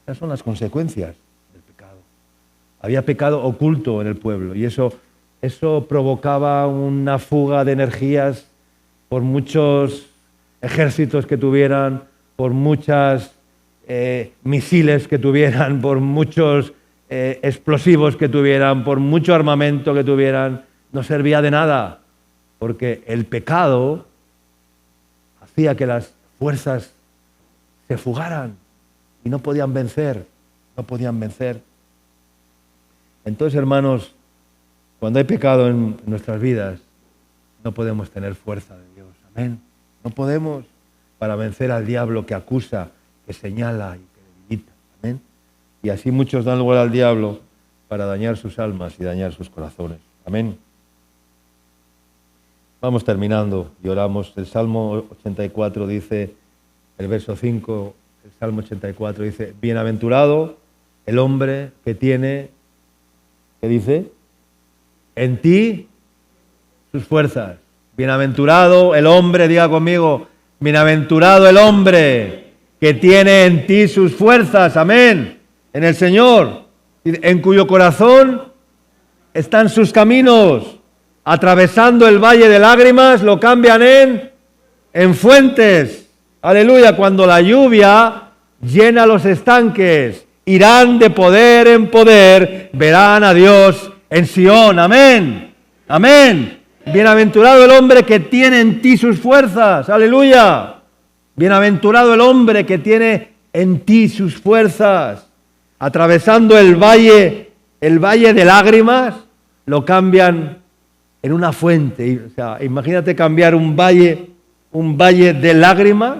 Esas son las consecuencias del pecado. Había pecado oculto en el pueblo y eso provocaba una fuga de energías por muchos ejércitos que tuvieran, por muchos misiles que tuvieran, por muchos explosivos que tuvieran, por mucho armamento que tuvieran. No servía de nada, porque el pecado hacía que las fuerzas se fugaran y no podían vencer. Entonces, hermanos, cuando hay pecado en nuestras vidas, no podemos tener fuerza de Dios. Amén. No podemos para vencer al diablo que acusa, que señala y que debilita. Amén. Y así muchos dan lugar al diablo para dañar sus almas y dañar sus corazones. Amén. Vamos terminando y oramos. El Salmo 84 dice, el verso 5, el Salmo 84 dice, bienaventurado el hombre que tiene, ¿qué dice? En ti sus fuerzas. Bienaventurado el hombre, diga conmigo, bienaventurado el hombre que tiene en ti sus fuerzas, amén, en el Señor, en cuyo corazón están sus caminos, atravesando el valle de lágrimas, lo cambian en fuentes, aleluya, cuando la lluvia llena los estanques, irán de poder en poder, verán a Dios en Sión, amén, amén. Bienaventurado el hombre que tiene en ti sus fuerzas, aleluya. Bienaventurado el hombre que tiene en ti sus fuerzas. Atravesando el valle de lágrimas, lo cambian en una fuente. O sea, imagínate cambiar un valle de lágrimas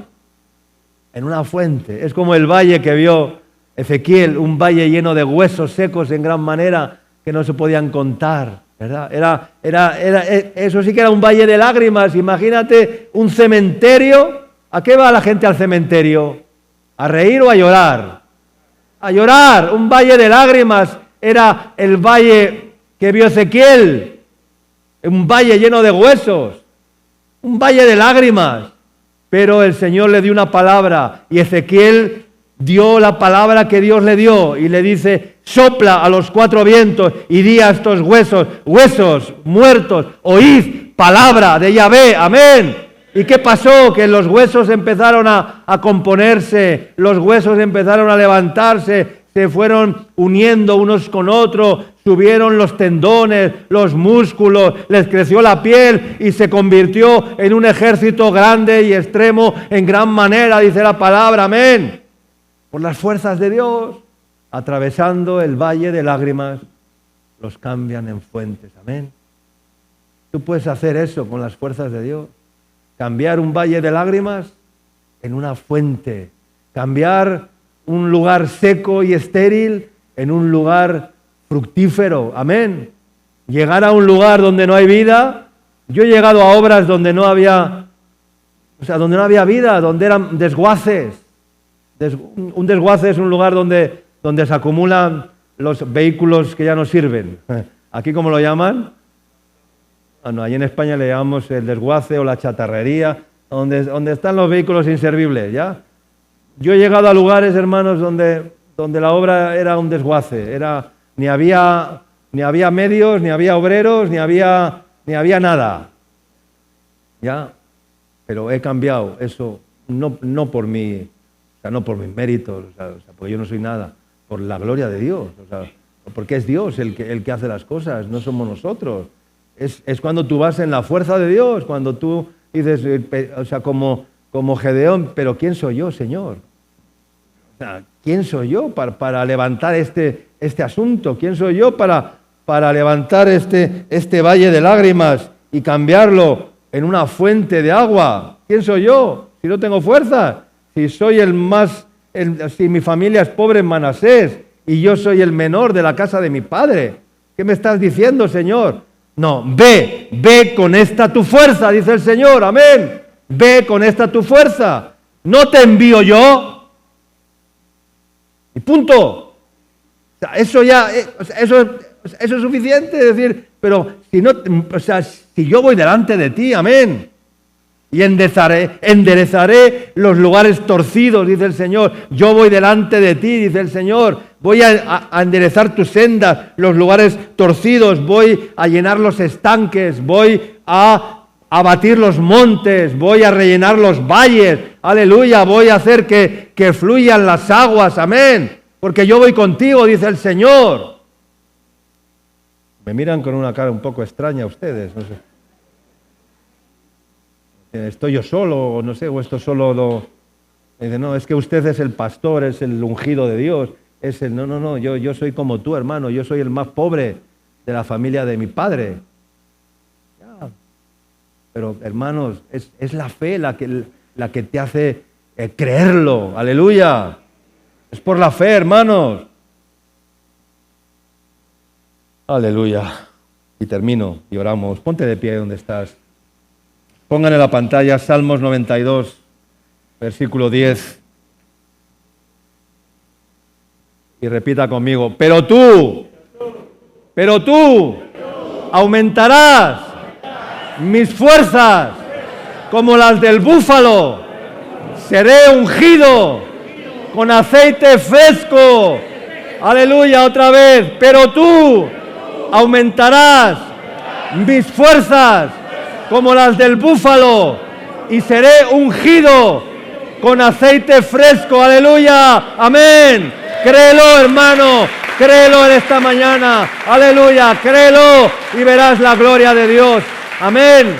en una fuente. Es como el valle que vio Ezequiel, un valle lleno de huesos secos en gran manera que no se podían contar, ¿verdad? Eso sí que era un valle de lágrimas. Imagínate un cementerio. ¿A qué va la gente al cementerio? ¿A reír o a llorar? A llorar. Un valle de lágrimas era el valle que vio Ezequiel. Un valle lleno de huesos. Un valle de lágrimas. Pero el Señor le dio una palabra y Ezequiel dio la palabra que Dios le dio y le dice, sopla a los cuatro vientos y di a estos huesos muertos, oíd palabra de Yahvé, amén. ¿Y qué pasó? Que los huesos empezaron a componerse, los huesos empezaron a levantarse, se fueron uniendo unos con otros, subieron los tendones, los músculos, les creció la piel y se convirtió en un ejército grande y extremo en gran manera, dice la palabra, amén. Por las fuerzas de Dios, atravesando el valle de lágrimas, los cambian en fuentes, amén. Tú puedes hacer eso con las fuerzas de Dios. Cambiar un valle de lágrimas en una fuente. Cambiar un lugar seco y estéril en un lugar fructífero. Amén. Llegar a un lugar donde no hay vida. Yo he llegado a obras donde no había, donde no había vida, donde eran desguaces. Un desguace es un lugar donde se acumulan los vehículos que ya no sirven. ¿Aquí cómo lo llaman? No, allí en España le llamamos el desguace o la chatarrería, donde están los vehículos inservibles, ¿ya? Yo he llegado a lugares, hermanos, donde la obra era un desguace, ni había medios, ni había obreros, ni había nada, ¿ya? Pero he cambiado eso, no por mí, no por mis méritos, porque yo no soy nada, por la gloria de Dios, porque es Dios el que hace las cosas, no somos nosotros. Es cuando tú vas en la fuerza de Dios, cuando tú dices, como Gedeón, pero ¿quién soy yo, Señor? ¿Quién soy yo para levantar este asunto? ¿Quién soy yo para levantar este valle de lágrimas y cambiarlo en una fuente de agua? ¿Quién soy yo? Si no tengo fuerza, si soy si mi familia es pobre en Manasés y yo soy el menor de la casa de mi padre. ¿Qué me estás diciendo, Señor? No, ve con esta tu fuerza, dice el Señor, amén. Ve con esta tu fuerza. No te envío yo. Y punto. Eso es suficiente, es decir, pero si yo voy delante de ti, amén. Y enderezaré los lugares torcidos, dice el Señor. Yo voy delante de ti, dice el Señor. Voy a enderezar tus sendas, los lugares torcidos. Voy a llenar los estanques. Voy a abatir los montes. Voy a rellenar los valles. Aleluya. Voy a hacer que fluyan las aguas. Amén. Porque yo voy contigo, dice el Señor. Me miran con una cara un poco extraña ustedes, no sé. Estoy yo solo, no sé, o esto solo lo... Dice, no, es que usted es el pastor, es el ungido de Dios, no, yo soy como tú, hermano, yo soy el más pobre de la familia de mi padre. Ya. Pero, hermanos, es la fe la que te hace creerlo, aleluya. Es por la fe, hermanos. Aleluya. Y termino y oramos. Ponte de pie donde estás. Pongan en la pantalla Salmos 92, versículo 10. Y repita conmigo, pero tú aumentarás mis fuerzas como las del búfalo. Seré ungido con aceite fresco. Aleluya, otra vez. Pero tú aumentarás mis fuerzas como las del búfalo, y seré ungido con aceite fresco. Aleluya, amén. Créelo, hermano, créelo en esta mañana. Aleluya, créelo y verás la gloria de Dios. Amén.